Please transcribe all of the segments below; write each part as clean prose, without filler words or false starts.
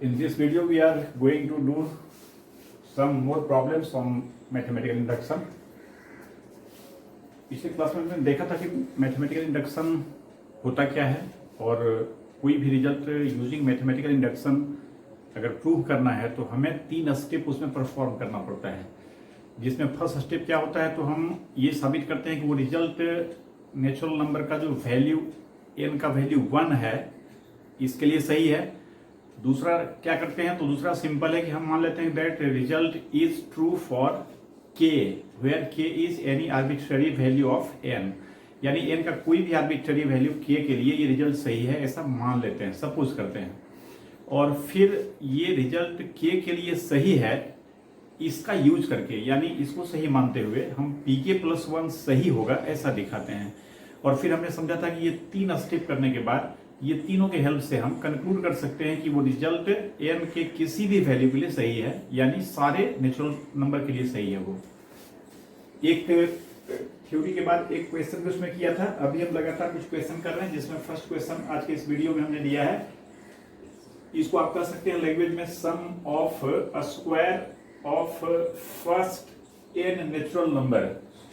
In this video, we are going to do some more problems on mathematical induction. पिछले class में हमने देखा था कि मैथमेटिकल इंडक्शन होता क्या है और कोई भी रिजल्ट यूजिंग मैथमेटिकल इंडक्शन अगर प्रूव करना है तो हमें 3 स्टेप उसमें परफॉर्म करना पड़ता है, जिसमें फर्स्ट स्टेप क्या होता है तो हम ये साबित करते हैं कि वो रिजल्ट नेचुरल नंबर का जो वैल्यू n का वैल्यू 1 है इसके लिए सही है। दूसरा क्या करते हैं तो दूसरा सिंपल है कि हम मान लेते हैं that result is true for k where k is any arbitrary value of n, यानी n का कोई भी आर्बिट्ररी वैल्यू k के लिए ये रिजल्ट सही है ऐसा मान लेते हैं, सपोज करते हैं। और फिर ये रिजल्ट k के लिए सही है इसका यूज करके, यानी इसको सही मानते हुए हम pk+1 सही होगा ऐसा दिखाते हैं। और फिर हमने समझा था कि ये 3 स्टेप करने के बाद ये तीनों के हेल्प से हम कंक्लूड कर सकते हैं कि वो रिजल्ट n के किसी भी वैल्यू के लिए सही है, यानी सारे नेचुरल नंबर के लिए सही है। वो एक थ्योरी के बाद एक क्वेश्चन भी उसमें किया था, अभी हम लगातार कुछ क्वेश्चन कर रहे हैं जिसमें फर्स्ट क्वेश्चन आज के इस वीडियो में हमने लिया है। इसको आप कर सकते हैं लैंग्वेज में sum of a square of first n natural number,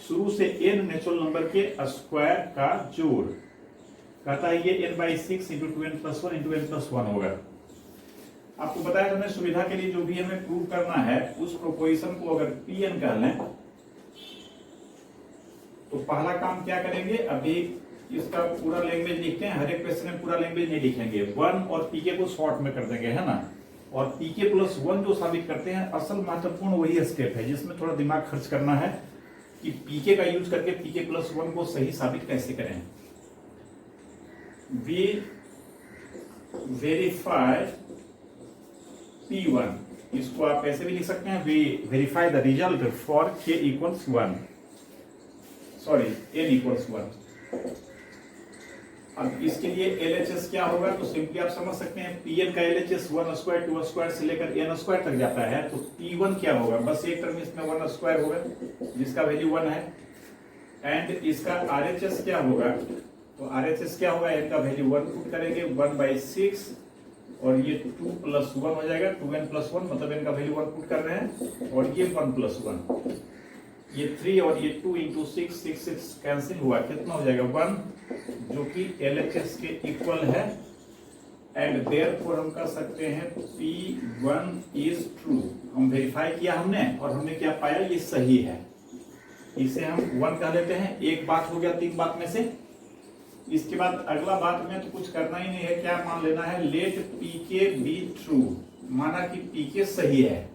शुरू से n नेचुरल नंबर के स्क्वायर का जोड़। कहता है ये n/6 into 2n+1 into n+1 होगा। आपको बताया हमने सुविधा के लिए जो भी हमें प्रूव करना है उस प्रोपोजिशन को अगर Pn कर लें तो पहला काम क्या करेंगे, अभी इसका पूरा लैंग्वेज लिखते हैं, हर एक क्वेश्चन में पूरा लैंग्वेज नहीं लिखेंगे, 1 और pk को शॉर्ट में कर देंगे, है ना। और pk+1 जो साबित करते हैं असल महत्वपूर्ण वही स्टेप है जिसमें थोड़ा दिमाग खर्च करना है कि pk का यूज करके pk+1 को सही साबित कैसे करें। We verify P1, इसको आप ऐसे भी लिख सकते हैं, we verify the result for k equals 1, sorry n equals 1। अब इसके लिए LHS क्या होगा तो सिंपली आप समझ सकते हैं Pn का LHS 1 स्क्वायर 2 स्क्वायर से लेकर n स्क्वायर तक जाता है, तो P1 क्या होगा, बस एक टर्म इसमें 1 स्क्वायर होगा जिसका वैल्यू 1 है। एंड इसका RHS क्या होगा तो RHS क्या होगा, n का वैल्यू 1 पुट करेंगे 1/6 और ये 2+1 हो जाएगा, 2n+1 मतलब n का वैल्यू 1 पुट कर रहे हैं और ये 1+1, ये 3 और ये 2 इंटू 6 कैंसिल हुआ, कितना हो जाएगा 1, जो कि LHS के इक्वल है। एंड देयरफॉर हम कह सकते हैं P1 इज ट्रू। हम वेरीफाई किया हमने और हमने क्या पाया, ये सही है, इसे हम 1 कह लेते हैं। एक बात हो गया 3 बात में से। इसके बाद अगला बात में तो कुछ करना ही नहीं है, क्या मान लेना है, लेट pk बी ट्रू, माना कि pk सही है,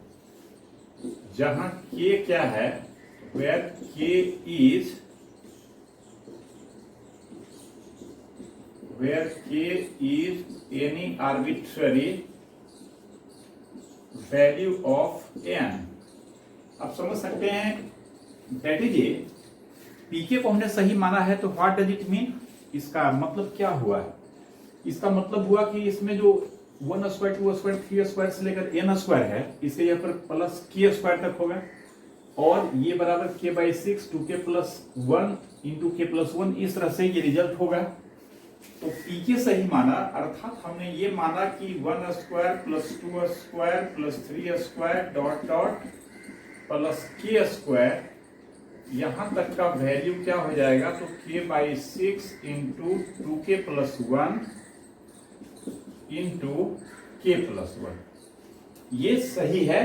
जहां k क्या है, where k is any arbitrary value of n। आप समझ सकते हैं दैट इज ए, pk को हमने सही माना है तो व्हाट डज इट मीन, इसका मतलब क्या हुआ है, इसका मतलब हुआ कि इसमें जो 1 स्क्वायर 2 स्क्वायर 3 स्क्वायर से लेकर n स्क्वायर है इसके यहाँ पर प्लस k स्क्वायर तक होगा, और ये बराबर k/6 2k+1 इंटू k+1, इस तरह से ये रिजल्ट होगा। तो pk सही माना, अर्थात हमने ये माना कि 1 square plus 2 square plus 3 square dot dot plus k square, यहां तक का वैल्यू क्या हो जाएगा तो k/6 into 2k+1 into k+1, ये सही है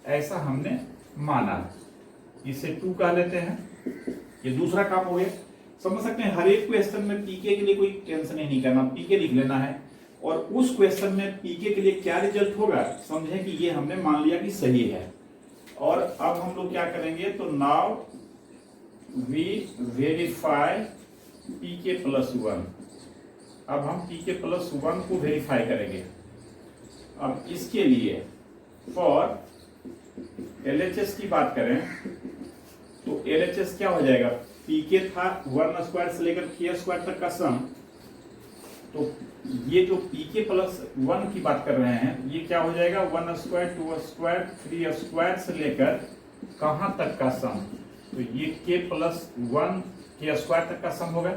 ऐसा हमने माना, इसे 2 कह लेते हैं। ये दूसरा काम हो गया। समझ सकते हैं हर एक क्वेश्चन में pk के लिए कोई टेंशन ही नहीं करना, pk लिख लेना है और उस क्वेश्चन में pk के लिए क्या रिजल्ट होगा समझें कि ये हमने मान लिया कि सही है। और अब हम लोग क्या करेंगे तो नाउ वी वेरीफाई pk+1, अब हम pk+1 को वेरीफाई करेंगे। अब इसके लिए फॉर LHS की बात करें तो LHS क्या हो जाएगा, pk था 1 स्क्वायर से लेकर k स्क्वायर तक का सम, तो ये जो pk+1 की बात कर रहे हैं ये क्या हो जाएगा 1 स्क्वायर 2 स्क्वायर 3 स्क्वायर से लेकर कहां तक का सम, तो ये k+1 k स्क्वायर तक का सम होगा।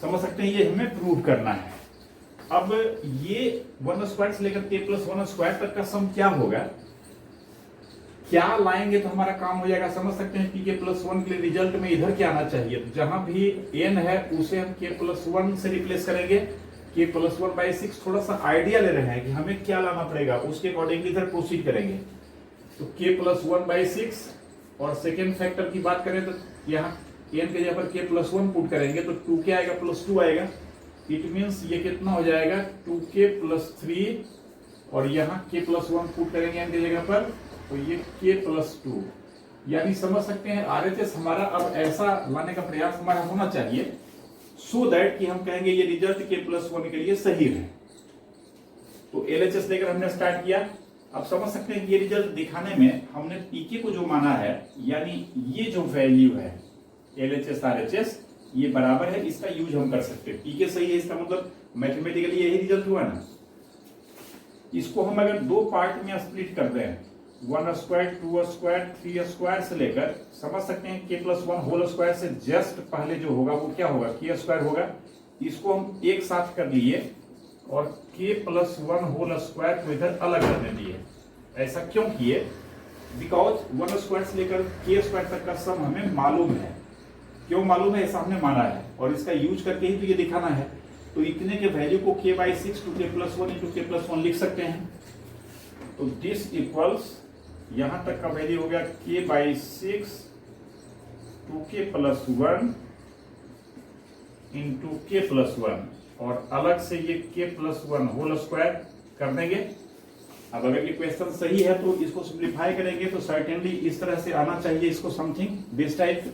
समझ सकते हैं, ये हमें प्रूव करना है। अब ये 1 स्क्वायर से लेकर k प्लस 1 स्क्वायर तक का सम क्या होगा, क्या लाएंगे तो हमारा काम हो जाएगा। समझ सकते हैं pk प्लस 1 के लिए रिजल्ट में इधर क्या आना चाहिए, तो जहां भी n है उसे हम k प्लस 1 से रिप्लेस करेंगे। k प्लस 1/6 थोड़ा सा आइडिया ले रहे हैं कि हमें क्या लाना पड़ेगा, उसके अकॉर्डिंगली इधर प्रोसीड करेंगे। तो k प्लस 1/6 और सेकेंड फैक्टर की बात करें तो यहाँ n के जगह पर k प्लस 1 पुट करेंगे तो 2k आएगा प्लस 2 आएगा। इट मीन्स ये कितना हो जाएगा 2k प्लस 3 और यहाँ k प्लस 1 पुट करेंगे n की जगह पर तो ये k प्लस 2, यानी समझ सकते हैं RHS हमारा अब ऐसा लाने का प्रयास हमारा होना चाहिए सो दैट कि हम कहेंगे ये रिजल्ट k प्लस 1 के लिए सही है। तो LHS लेकर हमने स्टार्ट किया। अब समझ सकते हैं कि ये रिजल्ट दिखाने में हमने pk को जो माना है, यानी ये जो वैल्यू है LHS RHS ये बराबर है, इसका यूज हम कर सकते हैं। pk सही है इसका मतलब मैथमेटिकली यही रिजल्ट हुआ ना। इसको हम अगर दो पार्ट में स्प्लिट कर दें 1 स्क्वायर 2 स्क्वायर 3 स्क्वायर से लेकर, समझ सकते हैं k प्लस 1 होल स्क्वायर से जस्ट पहले जो होगा वो क्या होगा k स्क्वायर होगा। इसको हम एक साथ कर लिए और k प्लस 1 होल स्क्वायर को इधर अलग करने दिए। ऐसा क्यों किए, बिकॉज 1 स्क्वायर से लेकर k स्क्वायर तक का सम हमें मालूम है। क्यों मालूम है, ऐसा हमने माना है और इसका यूज करके ही तो ये दिखाना है। तो इतने के वैल्यू को k/6 to k plus 1 into k plus 1 लिख सकते हैं। तो दिस इक्वल्स यहां तक का वैल्यू हो गया k/6 to k plus 1 into k plus 1 और अलग से ये k प्लस 1 होल स्क्वायर कर देंगे। अब अगर ये क्वेश्चन सही है तो इसको सिंप्लीफाई करेंगे तो सर्टेनली इस तरह से आना चाहिए इसको समथिंग दिस टाइप।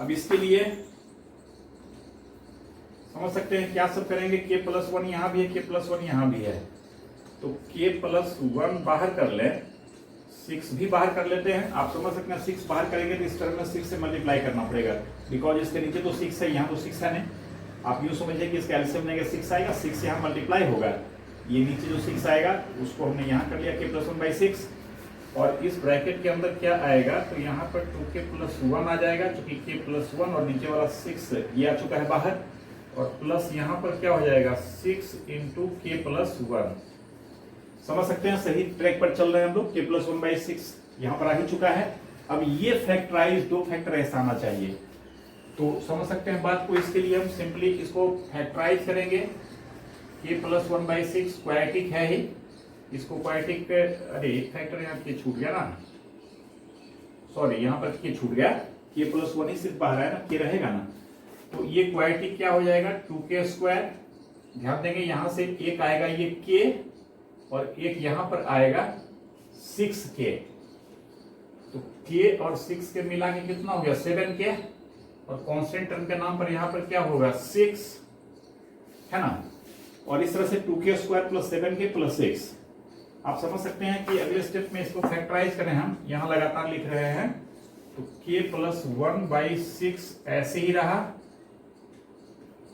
अब इसके लिए समझ सकते हैं क्या सब करेंगे, k प्लस 1 यहां भी है, k प्लस 1 यहां भी है, तो k प्लस 1 बाहर कर ले, 6 भी बाहर कर लेते हैं। आप समझ सकते हैं 6 बाहर करेंगे तो इस टर्म में 6 से मल्टीप्लाई करना पड़ेगा, बिकॉज इसके नीचे तो 6 है, यहाँ तो 6 है नहीं। आप यूँ समझिए कि इसका एलसीएम लेंगे 6 आएगा, 6 से यहाँ मल्टीप्लाई होगा, ये नीचे जो 6 आएगा उसको हमने यहाँ कर लिया k प्लस 1/6 और इस ब्रैकेट के अंदर क्या आएगा तो यहाँ पर 2k प्लस 1 आ जाएगा, चूंकि k प्लस 1 और नीचे वाला 6 ये आ चुका है बाहर, और प्लस यहाँ पर क्या हो जाएगा 6 इंटू k प्लस 1। समझ सकते हैं सही ट्रैक पर चल रहे हैं हम लोग। k प्लस 1/6 यहाँ पर आ ही चुका है। अब ये फैक्टराइज दो फैक्टर ऐसा आना चाहिए, तो समझ सकते हैं बात को। इसके लिए हम सिंपली इसको फैक्टराइज करेंगे। k प्लस 1/6 क्वाड्रेटिक है ही, इसको क्वाड्रेटिक, अरे एक फैक्टर यहाँ के छूट गया ना, सॉरी यहाँ पर k छूट गया, k प्लस 1 ही सिर्फ बाहर है ना, k रहेगा ना, तो ये क्वाड्रेटिक क्या हो जाएगा 2k स्क्वायर। ध्यान देंगे यहाँ से एक आएगा ये k और एक यहाँ पर आएगा 6k, तो k और 6 के मिला के कितना हो गया 7k, और कांस्टेंट टर्म के नाम पर यहाँ पर क्या होगा 6 है ना, और इस तरह से 2k square plus 7k plus 6। आप समझ सकते हैं कि अगले स्टेप में इसको फैक्टराइज करें, हम यहाँ लगातार लिख रहे हैं, तो k प्लस 1/6 ऐसे ही रहा,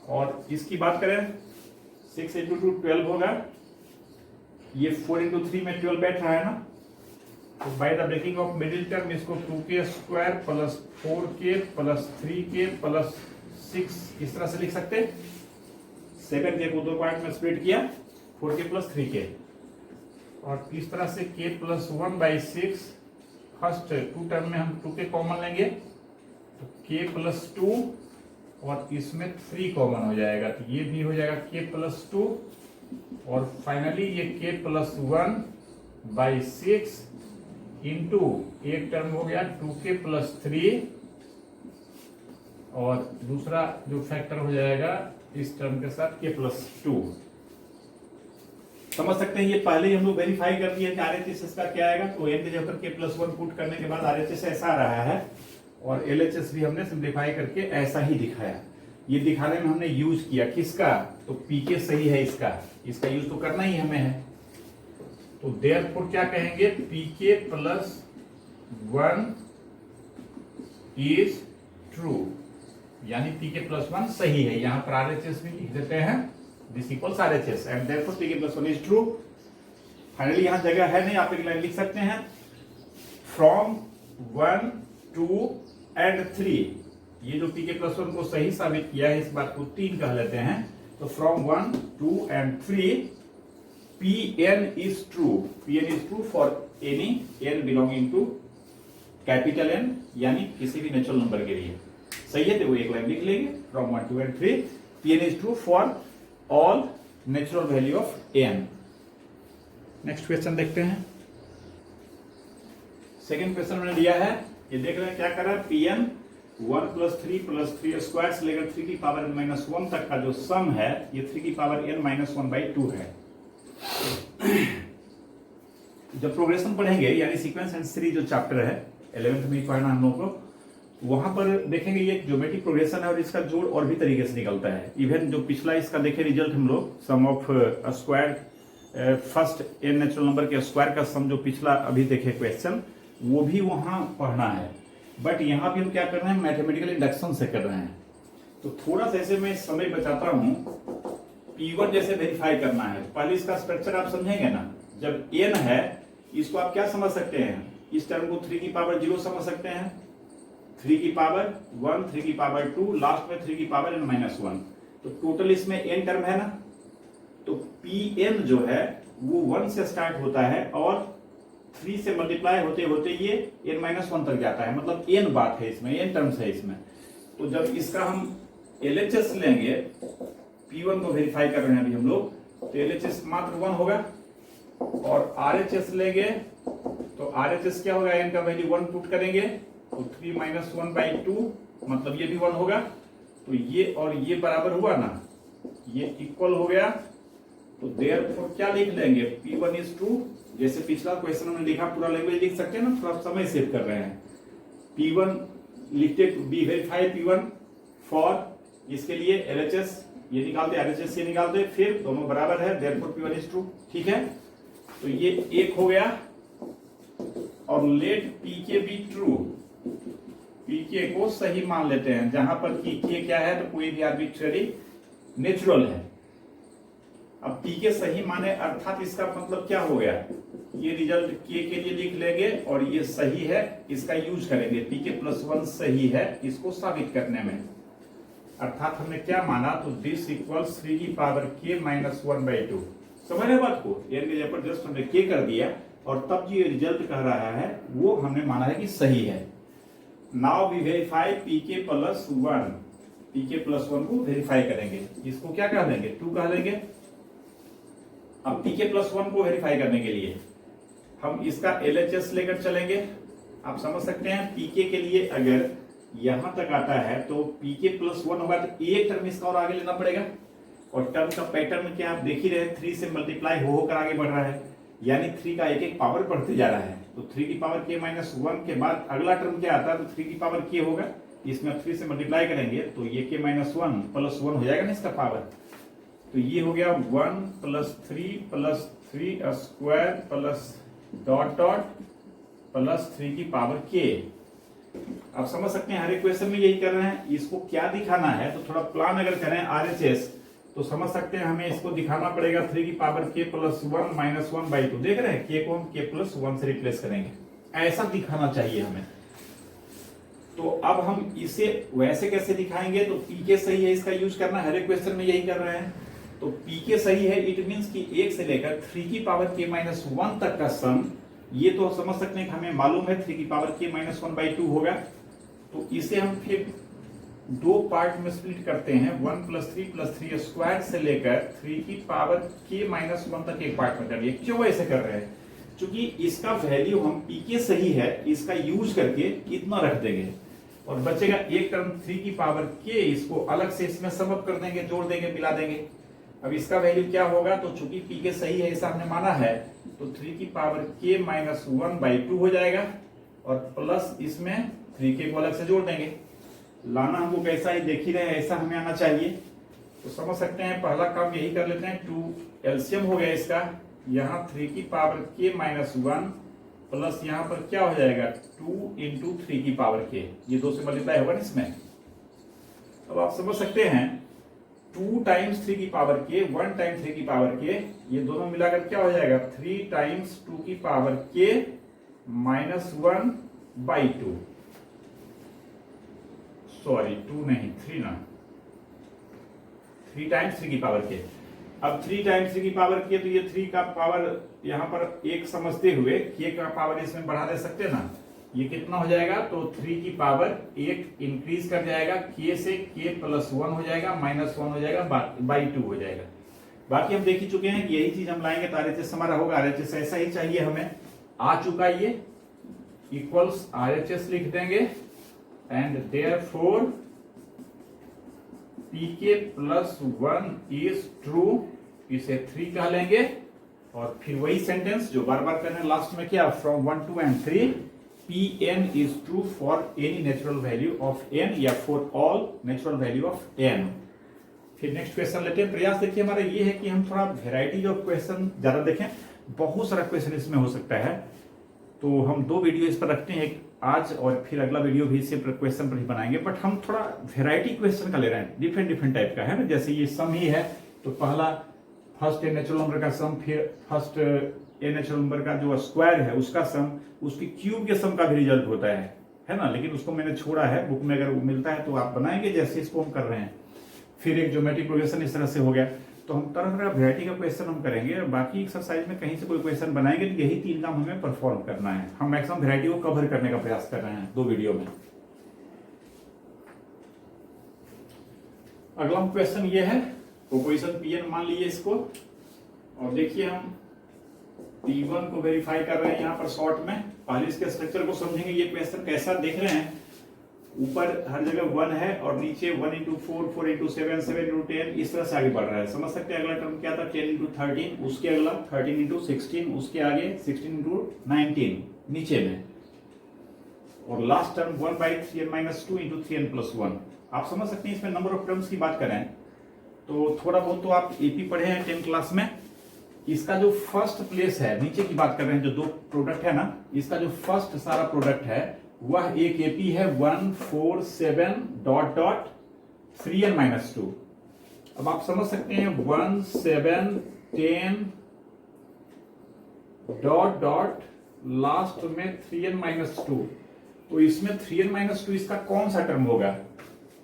और इसकी बात करें 6 इंटू 2 12 होगा, ये 4 इंटू 3 में 12 बैठ रहा है ना, तो by the breaking of middle term इसको 2k square plus 4k plus 3k plus 6 इस तरह से लिख सकते। 7k को दो पार्ट में स्प्लिट किया, 4k प्लस 3k, और इस तरह से k plus 1/6 first two term में हम 2k कॉमन लेंगे, तो k प्लस 2 और इसमें 3 कॉमन हो जाएगा, तो ये भी हो जाएगा k प्लस 2, और फाइनली ये k प्लस 1/6 इंटू एक टर्म हो गया 2k प्लस 3, और दूसरा जो फैक्टर हो जाएगा इस टर्म के साथ k प्लस 2। समझ सकते हैं, ये पहले ही हम लोग वेरीफाई कर दिए कि RHS का क्या आएगा, तो n के जगह पर k प्लस 1 पुट करने के बाद RHS ऐसा आ रहा है, और LHS भी हमने सिंप्लीफाई करके ऐसा ही दिखाया। ये दिखाने में हमने यूज किया किसका, तो pk सही है इसका यूज तो करना ही हमें है, तो देयरफॉर क्या कहेंगे pk प्लस 1 इज ट्रू, यानी pk प्लस 1 सही है। यहाँ पर RHS भी लिख देते हैं, this equals RHS and therefore pk plus 1 is true. Finally यहाँ जगह है नहीं, आप एक लाइन लिख सकते हैं, फ्रॉम 1 2 एंड 3, ये जो pk प्लस 1 को सही साबित किया है इस बात को 3 कह लेते हैं, तो from 1, 2 and 3 Pn is true. Pn is true for any n belonging to capital N, यानी किसी भी नेचुरल नंबर के लिए। सही है, तो वो एक लाइन लिख लेंगे from 1, 2 and 3 Pn is true for all natural value of n। Next question देखते हैं। सेकेंड क्वेश्चन मैंने लिया है, ये देख रहे हैं क्या कर रहा है। Pn 1 + 3 स्क्वायर से लेकर 3 की पावर n-1 तक का जो सम है ये 3 की पावर n-1/2 है। जब प्रोग्रेशन पढ़ेंगे यानी सीक्वेंस एंड सीरीज जो चैप्टर है 11th में पढ़ना हम लोग को, वहां पर देखेंगे ये ज्योमेट्रिक प्रोग्रेशन है और इसका जोड़ और भी तरीके से निकलता है। इवन जो पिछला इसका देखे रिजल्ट हम लोग sum of square first n natural number के स्क्वायर का सम जो पिछला अभी देखे क्वेश्चन, वो भी वहां पढ़ना है। बट यहाँ भी हम क्या कर रहे हैं, मैथमेटिकल इंडक्शन से कर रहे हैं। तो थोड़ा सा ऐसे मैं समय बचाता हूँ। P1 जैसे वेरीफाई करना है, पहले इसका स्ट्रक्चर आप समझेंगे ना। जब n है इसको आप क्या समझ सकते हैं, इस टर्म को 3 की पावर 0 समझ सकते हैं, 3 की पावर 1, 3 की पावर 2, लास्ट में 3 की पावर n-1। तो टोटल इसमें n टर्म है ना। तो Pn जो है वो 1 से स्टार्ट होता है और 3 से मल्टीप्लाई होते होते ये n-1 तक जाता है, मतलब n बात है इसमें, n टर्म्स है इसमें। तो जब इसका हम LHS लेंगे, P1 को वेरीफाई कर रहे हैं अभी हम लोग, तो LHS मात्र 1 होगा। और RHS लेंगे तो RHS क्या होगा, n का वैल्यू 1 पुट करेंगे तो 3 - 1/2, मतलब ये भी 1 होगा। तो ये और ये बराबर हुआ ना, ये इक्वल हो गया। तो देयरफॉर क्या लिख लेंगे, P1 is true। जैसे पिछला क्वेश्चन हमने लिखा, पूरा लैंग्वेज लिख सकते हैं ना, थोड़ा समय सेव कर रहे हैं। P1 लिखते बी वेरीफाई P1 फॉर, इसके लिए LHS ये निकालते, RHS ये निकालते, फिर दोनों बराबर है, देयरफॉर P1 is true। ठीक है, तो ये एक हो गया। और let Pk be true, Pk को सही मान लेते हैं, जहां पर K क्या है तो कोई भी आर्बिट्रेरी नेचुरल है। अब Pk सही माने अर्थात इसका मतलब क्या हो गया, ये रिजल्ट K के लिए लिख लेंगे और ये सही है, इसका यूज करेंगे। Pk + 1 सही है इसको साबित करने में, अर्थात हमने क्या माना, तो दिस इक्वल्स 3 की पावर k-1/2। समझ रहे बात को, n के जगह पर जस्ट हमने k कर दिया और तब जो ये रिजल्ट कह रहा है वो हमने माना है कि सही है। Now we verify Pk + 1, Pk + 1 को वेरीफाई करेंगे, इसको क्या कह देंगे, 2 कह देंगे। अब Pk + 1 को वेरीफाई करने के लिए हम इसका LHS लेकर चलेंगे। आप समझ सकते हैं Pk के लिए अगर यहां तक आता है तो Pk + 1 होगा, तो एक टर्म इसका और आगे लेना पड़ेगा। और टर्म का पैटर्न क्या आप देख ही रहे हैं, 3 से मल्टीप्लाई होकर आगे बढ़ रहा है, यानी 3 का एक एक पावर बढ़ते जा रहा है। तो 3 की पावर k-1 के बाद अगला टर्म क्या आता है, तो 3 की पावर k होगा, इसमें 3 से मल्टीप्लाई करेंगे तो ये k-1 + 1 हो जाएगा ना इसका पावर। तो ये हो गया 1 + 3 square plus dot dot plus 3 की पावर k। आप समझ सकते हैं हर एक क्वेश्चन में यही कर रहे हैं। इसको क्या दिखाना है, तो थोड़ा प्लान अगर करें RHS तो समझ सकते हैं हमें इसको दिखाना पड़ेगा 3 की पावर k + 1 - 1/2। देख रहे हैं k को हम k + 1 से रिप्लेस करेंगे, ऐसा दिखाना चाहिए हमें। तो अब हम इसे वैसे कैसे दिखाएंगे, तो Pk सही है इसका यूज करना, हर एक क्वेश्चन में यही कर रहे हैं। तो Pk सही है, इट मींस कि 1 से लेकर 3 की पावर k-1 तक का सम, ये तो समझ सकते हैं कि हमें मालूम है 3 की पावर k-1/2 होगा। तो इसे हम फिर दो पार्ट में स्प्लिट करते हैं, 1 + 3 स्क्वायर से लेकर 3 की पावर k-1 तक एक पार्ट में करिए। क्यों ऐसे कर रहे हैं, क्योंकि इसका वैल्यू हम Pk सही है इसका यूज करके इतना रख देंगे और बचेगा एक टर्म 3 की पावर k, इसको अलग से इसमें सम अप कर देंगे, जोड़ देंगे, मिला देंगे। अब इसका वैल्यू क्या होगा, तो चूंकि Pk सही है ऐसा हमने माना है, तो 3 की पावर k-1/2 हो जाएगा और प्लस इसमें 3k को अलग से जोड़ देंगे। लाना हमको कैसा ही देख ही रहे हैं, ऐसा हमें आना चाहिए। तो समझ सकते हैं पहला काम यही कर लेते हैं, 2 एलसीएम हो गया इसका, यहाँ 3 की पावर k-1 प्लस यहाँ पर क्या हो जाएगा 2 × 3 की पावर k, ये 2 से मल्टीप्लाई होगा ना इसमें। अब आप समझ सकते हैं 2 × 3 की पावर k 1 × 3 की पावर k, ये दोनों मिलाकर क्या हो जाएगा 3 × 2 की पावर k -1/2। सॉरी 2 नहीं 3 ना, 3 टाइम्स 3 की पावर के। अब 3 टाइम्स 3 की पावर के, तो ये 3 का पावर यहाँ पर 1 समझते हुए k का पावर इसमें बढ़ा दे सकते हैं ना। ये कितना हो जाएगा, तो 3 की पावर 1 इंक्रीज कर जाएगा, k से k प्लस 1 हो जाएगा, माइनस 1 हो जाएगा, बाई 2 हो जाएगा। बाकी हम देख ही चुके हैं कि यही चीज हम लाएंगे तो RHS हमारा होगा। RHS ऐसा ही चाहिए हमें, आ चुका ये, इक्वल्स RHS लिख देंगे and therefore pk plus 1 is true, इसे 3 कह लेंगे। और फिर वही सेंटेंस जो बार बार करने लास्ट में क्या, from 1 2 and 3 Pn is true for any natural value of n या for all natural value of n। फिर नेक्स्ट क्वेश्चन लेते हैं। प्रयास देखिए हमारा ये है कि हम थोड़ा वेराइटी ऑफ क्वेश्चन ज्यादा देखें, बहुत सारा क्वेश्चन इसमें हो सकता है, तो हम 2 वीडियो इस पर रखते हैं, एक आज और फिर अगला वीडियो भी इसी क्वेश्चन पर ही बनाएंगे। बट हम थोड़ा वेराइटी क्वेश्चन का ले रहे हैं, डिफरेंट टाइप का है ना। जैसे ये सम ही है, तो पहला फर्स्ट ए नेचुरल नंबर का सम, फिर फर्स्ट ए नेचुरल नंबर का जो स्क्वायर है उसका सम, उसकी क्यूब के सम का भी रिजल्ट होता है ना। लेकिन उसको मैंने छोड़ा है, बुक में अगर वो मिलता है तो आप बनाएंगे जैसे इसको हम कर रहे हैं। फिर एक ज्योमेट्रिक प्रोग्रेशन इस तरह से हो गया। तो हम तरह तरह वैरायटी का क्वेश्चन हम करेंगे, और बाकी एक्सरसाइज में कहीं से कोई क्वेश्चन बनाएंगे तो यही 3 काम हमें परफॉर्म करना है। हम मैक्सिमम वैरायटी को कवर करने का प्रयास कर रहे हैं 2 वीडियो में। अगला क्वेश्चन ये है, प्रोपोजिशन Pn मान लीजिए इसको, और देखिए हम P1 को वेरीफाई कर रहे हैं यहाँ पर शॉर्ट में। पहले इसके स्ट्रक्चर को समझेंगे। ये क्वेश्चन कैसा देख रहे हैं, ऊपर हर जगह 1 है और नीचे 1 into 4 4 into 7 7 into 10 इस तरह से आगे बढ़ रहा है। समझ सकते हैं अगला टर्म क्या था, 10 into 13, उसके अगला 13 into 16, उसके आगे 16 into 19 नीचे में, और last term 1/3n-2 into 3n+1। आप समझ सकते हैं इसमें नंबर ऑफ टर्म्स की बात करें तो थोड़ा बहुत तो आप एपी पढ़े हैं 10 क्लास में। इसका जो फर्स्ट प्लेस है, नीचे की बात कर रहे हैं, जो 2 प्रोडक्ट है ना, इसका जो फर्स्ट सारा प्रोडक्ट है वह एक एपी है 1 4 7 डॉट डॉट 3n-2। अब आप समझ सकते हैं 1 7 10 डॉट डॉट लास्ट में 3n-2, तो इसमें 3n-2 इसका कौन सा टर्म होगा,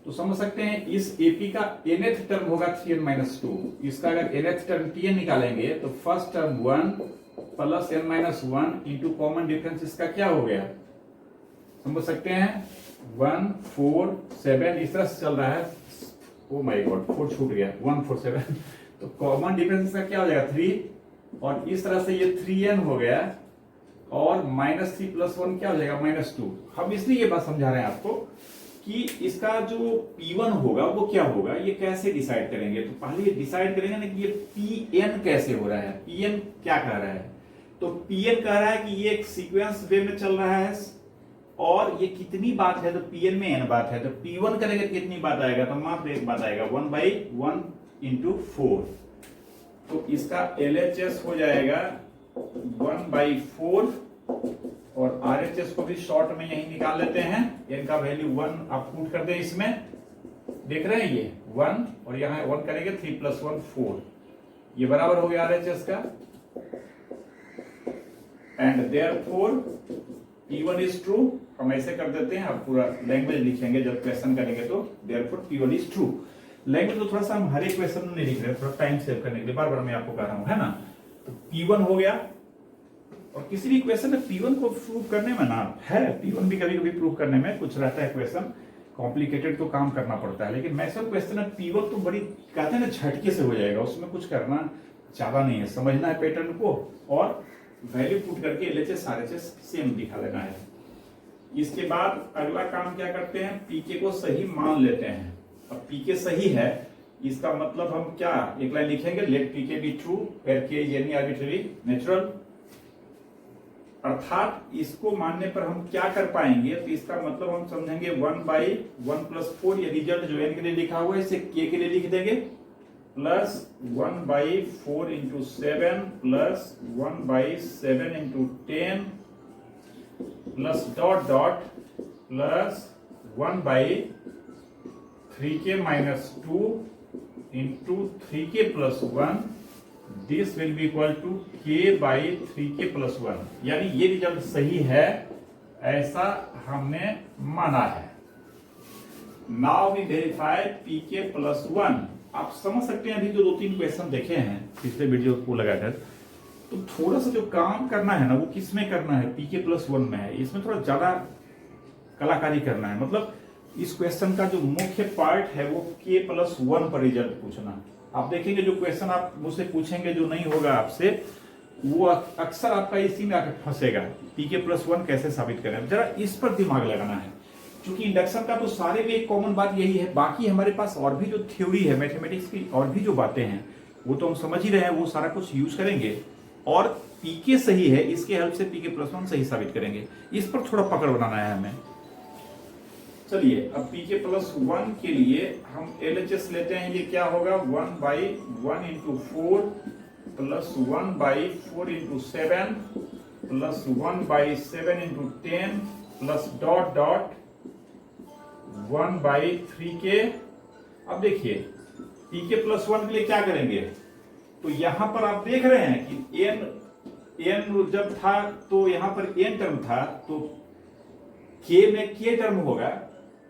तो समझ सकते हैं इस एपी का nth टर्म होगा 3n-2। इसका अगर nth टर्म tn निकालेंगे तो first term 1 plus n-1 into common difference इसका क्या हो गया, समझ सकते हैं 1 4 7 इस तरह से चल रहा है। ओ माय गॉड 4 छूट गया, 1 4 7 तो कॉमन डिफरेंस इसका क्या हो जाएगा 3, और इस तरह से ये 3n हो गया, और -3 + 1 क्या हो जाएगा -2। हम इसलिए ये बात समझा रहे हैं आपको कि इसका जो P1 होगा वो क्या होगा, ये कैसे डिसाइड करेंगे। तो पहले ये डिसाइड करेंगे ना कि ये Pn कैसे हो रहा है, Pn क्या कह रहा है। तो Pn कह रहा है कि ये एक सीक्वेंस वे में चल रहा है, और ये कितनी बात है, तो Pn में n बात है, तो P1 करेंगे कितनी बात आएगा, तो मात्र एक बात आएगा 1/1 into 4। तो इसका LHS हो जाएगा 1/4, और RHS को भी शॉर्ट में यही निकाल लेते हैं। n का वैल्यू 1 आप पुट कर दे, इसमें देख रहे हैं ये 1, और यहाँ 1 करेंगे 3 + 1 4, ये बराबर हो गया RHS का। And therefore P1 is true, हम ऐसे कर देते हैं, आप पूरा लैंग्वेज लिखेंगे जब क्वेश्चन करेंगे तो therefore P1 is true. Language तो थोड़ा सा हम हर एक क्वेश्चन में नहीं लिख रहे, थोड़ा टाइम सेव करने के लिए बार बार मैं आपको कह रहा हूं, है ना। तो P1 हो गया, और किसी भी क्वेश्चन में P1 को प्रूव करने में ना है, P1 भी कभी कभी प्रूव करने में कुछ रहता है, क्वेश्चन कॉम्प्लिकेटेड तो काम करना पड़ता है, लेकिन मैक्सिमम क्वेश्चन में P1 तो बड़ी कहते हैं ना झटके से हो जाएगा, उसमें कुछ करना ज्यादा नहीं है, समझना है पैटर्न को और वैल्यू पुट करके LHS RHS सेम दिखा देना है। इसके बाद अगला काम क्या करते हैं, पीके को सही मान लेते हैं। अब पीके सही है, इसका मतलब हम क्या एक लाइन लिखेंगे, let PK be true where K is any arbitrary natural, अर्थात इसको मानने पर हम क्या कर पाएंगे, तो इसका मतलब हम समझेंगे 1/1 + 4, ये रिजल्ट जो n के लिए लिखा हुआ है इसे k के लिए लिख देंगे, plus 1/4 into 7 plus 1/7 into 10 plus dot dot plus 1/3k-2 into 3k + 1, this will be equal to k/3k + 1, यानी ये रिजल्ट सही है, ऐसा हमने माना है। Now we verify pk + 1। आप समझ सकते हैं अभी जो 2-3 क्वेश्चन देखे हैं पिछले वीडियो को लगाकर, तो थोड़ा सा जो काम करना है ना वो किस में करना है, pk+1 में है। इसमें थोड़ा ज्यादा कलाकारी करना है। मतलब इस क्वेश्चन का जो मुख्य पार्ट है वो k+1 पर रिजल्ट पूछना। आप देखेंगे जो क्वेश्चन आप मुझसे पूछेंगे जो नहीं होगा आपसे, वो अक्सर आपका इसी में आकर फंसेगा, pk+1 कैसे साबित करें। जरा इस पर दिमाग लगाना है, क्योंकि इंडक्शन का तो सारे में एक कॉमन बात यही है। बाकी हमारे पास और भी जो थ्योरी है मैथमेटिक्स की, और भी जो बातें हैं वो तो हम समझ ही रहे हैं, वो सारा कुछ यूज करेंगे। और पीके सही है, इसके हेल्प से pk+1 सही साबित करेंगे। इस पर थोड़ा पकड़ बनाना है हमें। चलिए अब pk+1 के लिए हम LHS लेते हैं। ये क्या होगा, 1/1 × 4 plus 1/4 × 7 plus 1/7 × 10 plus dot dot 1/3k। अब देखिए pk+1 के लिए क्या करेंगे, तो यहां पर आप देख रहे हैं कि n जब था तो यहां पर n टर्म था, तो k में k टर्म होगा,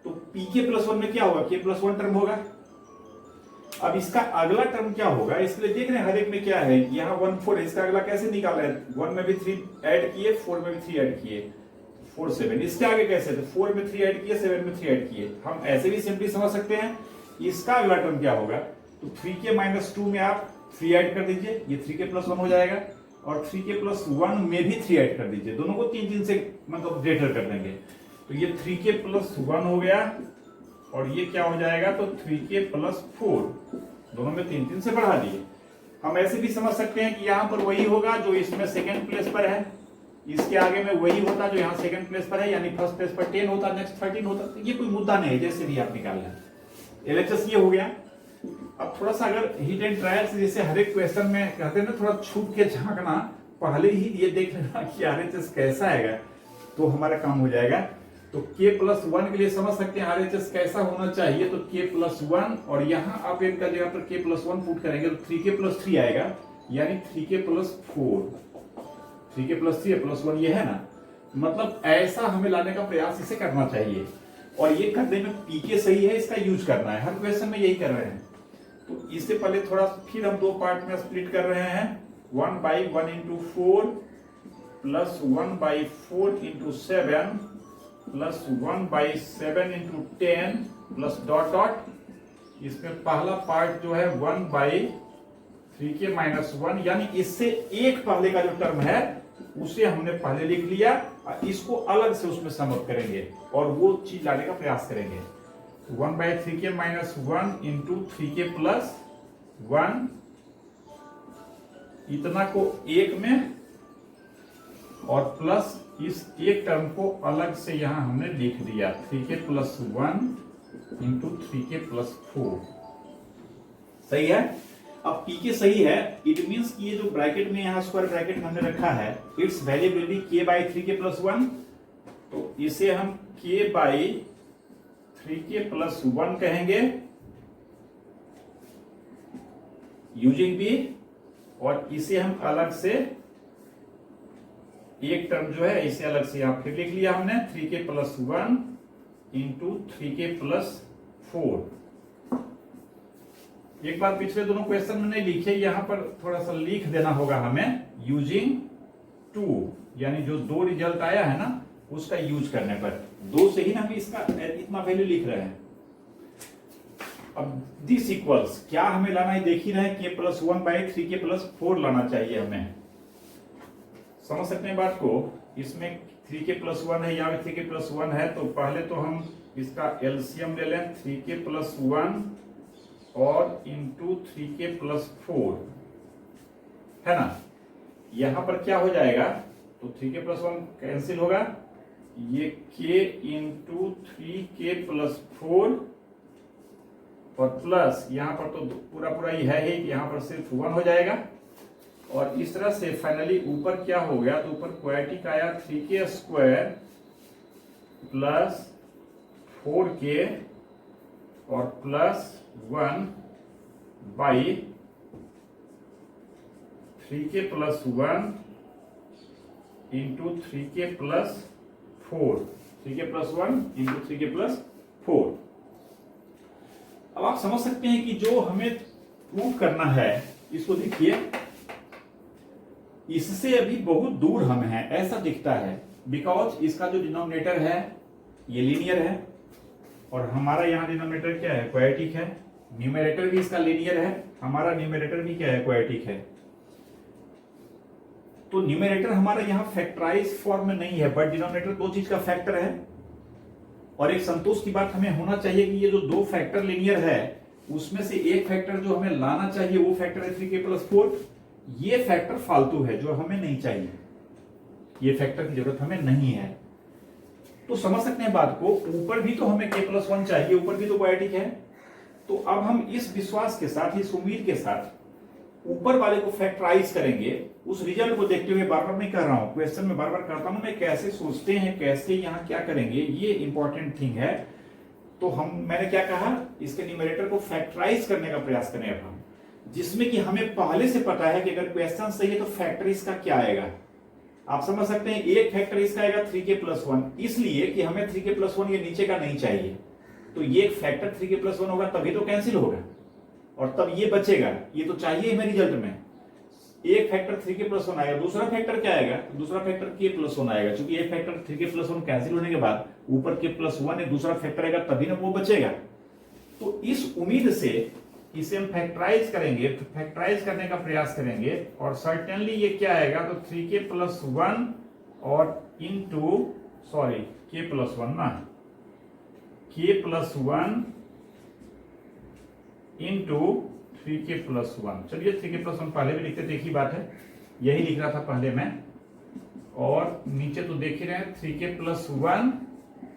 तो pk+1 में क्या होगा, k+1 टर्म होगा। अब इसका अगला टर्म क्या होगा, इसलिए देख रहे हैं हर एक में क्या है, यहाँ 1/4 है, इसका अगला कैसे निकाला है, 1 में भी 3 ऐड किए, 4 में भी 3 ऐड किए, 4 7। इसके आगे कैसे, तो 4 में 3 ऐड किए, 7 में 3 ऐड किए। हम ऐसे भी सिंपली समझ सकते हैं। इसका अगला टर्म क्या होगा, तो 3k-2 में आप 3 ऐड कर दीजिए, ये 3k+1 हो जाएगा। और 3k+1 में भी 3 ऐड कर दीजिए, दोनों को 3 से मतलब ग्रेटर कर देंगे, तो ये 3k+1 हो गया। और ये क्या हो जाएगा, तो 3k+4, दोनों में 3 से बढ़ा दिए। हम ऐसे भी समझ सकते हैं कि यहां पर वही होगा जो इसमें सेकंड प्लेस पर है, इसके आगे में वही होता जो यहाँ सेकंड प्लेस पर है, यानी फर्स्ट प्लेस पर 10 होता, नेक्स्ट 13 होता। तो ये कोई मुद्दा नहीं है, जैसे भी आप निकाल लें। LHS ये हो गया। अब थोड़ा सा अगर हिट एंड ट्रायल से, जैसे हर एक क्वेश्चन में कहते हैं ना, थोड़ा छूट के झांकना, पहले ही ये देख लेना कि RHS कैसा आएगा, तो हमारा काम हो जाएगा। तो k+1 के लिए समझ सकते हैं RHS कैसा होना चाहिए, तो k+1, और यहाँ आप इनका जगह पर k+1 पुट करेंगे तो 3k+3 आएगा, यानी 3k+4, 3k+3 +1 ये है ना। मतलब ऐसा हमें लाने का प्रयास इसे करना चाहिए, और ये करने में pk सही है, इसका यूज करना है। हर क्वेश्चन में यही कर रहे हैं। तो इससे पहले थोड़ा फिर हम 2 पार्ट में स्प्लिट कर रहे हैं। 1/1 × 4 plus 1/4 × 7 plus 1/7 × 10 plus dot dot. इसमें पहला पार्ट जो है 1/3k-1, यानी इससे एक पहले का जो टर्म है उसे हमने पहले लिख लिया, और इसको अलग से उसमें समअप करेंगे और वो चीज लाने का प्रयास करेंगे। 1/3k-1 × 3k+1, इतना को एक में, और प्लस इस एक टर्म को अलग से यहां हमने लिख दिया, 3k+1 × 3k+4। सही है। अब pk सही है, इट मींस कि ये जो ब्रैकेट में यहां स्क्वायर ब्रैकेट हमने रखा है, it's value will be k/3k+1। तो इसे हम k/3k+1 कहेंगे यूजिंग b, और इसे हम अलग से एक टर्म जो है इसे अलग से यहां फिर लिख लिया हमने, 3k+1 × 3k+4। एक बार पिछले दोनों क्वेश्चन में नहीं लिखे, यहां पर थोड़ा सा लिख देना होगा हमें, यूजिंग 2, यानी जो 2 रिजल्ट आया है ना उसका यूज करने पर 2 से ही ना हम इसका इतना वैल्यू लिख रहे हैं। अब दिस इक्वल्स क्या हमें लाना है, देख ही रहे हैं, k+1/3k+4 लाना चाहिए हमें। समझ सकते हैं बात को। इसमें 3k+1 है, यहाँ 3k+1 है, तो पहले तो हम इसका एलसीएम ले लें, 3k+1 और इंटू 3k+4 है ना। यहां पर क्या हो जाएगा, तो 3k+1 कैंसिल होगा, ये k × 3k+4 और प्लस यहां पर तो पूरा पूरा ही है ही, यहां पर सिर्फ 1 हो जाएगा। और इस तरह से फाइनली ऊपर क्या हो गया, तो ऊपर क्वाड्रेटिक आया 3k² प्लस 4k और plus 1/3k+1 × 3k+4, 3k+1 × 3k+4। अब आप समझ सकते हैं कि जो हमें प्रूव करना है, इसको देखिए, इससे अभी बहुत दूर हम हैं ऐसा दिखता है, बिकॉज इसका जो डिनोमिनेटर है ये लीनियर है और हमारा यहाँ डिनोमिनेटर क्या है, क्वाड्रेटिक है। न्यूमरेटर भी इसका लीनियर है, हमारा न्यूमरेटर भी क्या है, क्वाड्रेटिक है। तो न्यूमरेटर हमारा यहाँ फैक्टराइज फॉर्म में नहीं है, बट डिनोमिनेटर दो चीज का फैक्टर है। और एक संतोष की बात हमें होना चाहिए कि ये जो दो फैक्टर लीनियर है उसमें से एक फैक्टर जो हमें लाना चाहिए वो फैक्टर है 3k+4। ये फैक्टर फालतू है जो हमें नहीं चाहिए, ये फैक्टर की जरूरत हमें नहीं है। तो समझ सकते हैं बात को, ऊपर भी तो हमें k+1 चाहिए, ऊपर भी तो क्वाड्रेटिक है। तो अब हम इस विश्वास के साथ, इस उम्मीद के साथ ऊपर वाले को फैक्टराइज करेंगे। उस रिजल्ट को देखते हुए, बार बार नहीं कर रहा हूं, क्वेश्चन में बार बार करता हूं मैं, कैसे सोचते हैं, कैसे यहां क्या करेंगे, ये इंपॉर्टेंट थिंग है। तो मैंने क्या कहा, इसके न्यूमरेटर को फैक्टराइज करने का प्रयास करें अब हम, जिसमें कि हमें पहले से पता है कि अगर क्वेश्चन सही है तो फैक्टर इसका क्या आएगा। आप समझ सकते हैं, एक फैक्टर इसका आएगा 3k+1, इसलिए कि हमें 3k+1 ये नीचे का नहीं चाहिए। तो ये एक फैक्टर 3k+1 होगा तभी तो कैंसिल होगा और तब ये बचेगा, ये तो चाहिए हमें रिजल्ट में। एक फैक्टर 3k+1 आएगा, दूसरा फैक्टर क्या आएगा, दूसरा फैक्टर k+1 आएगा। क्योंकि एक फैक्टर 3k+1 कैंसिल होने के बाद ऊपर k+1 एक दूसरा फैक्टर आएगा तभी ना वो बचेगा। तो इस उम्मीद से इसे हम फैक्टराइज करेंगे, फैक्टराइज करने का प्रयास करेंगे और सर्टेनली ये क्या आएगा, तो 3k+1 और इंटू k+1 ना, k+1 इंटू 3k+1। चलिए 3k+1 पहले भी लिखते थे, एक ही बात है, यही लिख रहा था पहले मैं। और नीचे तो देख ही रहे हैं 3k+1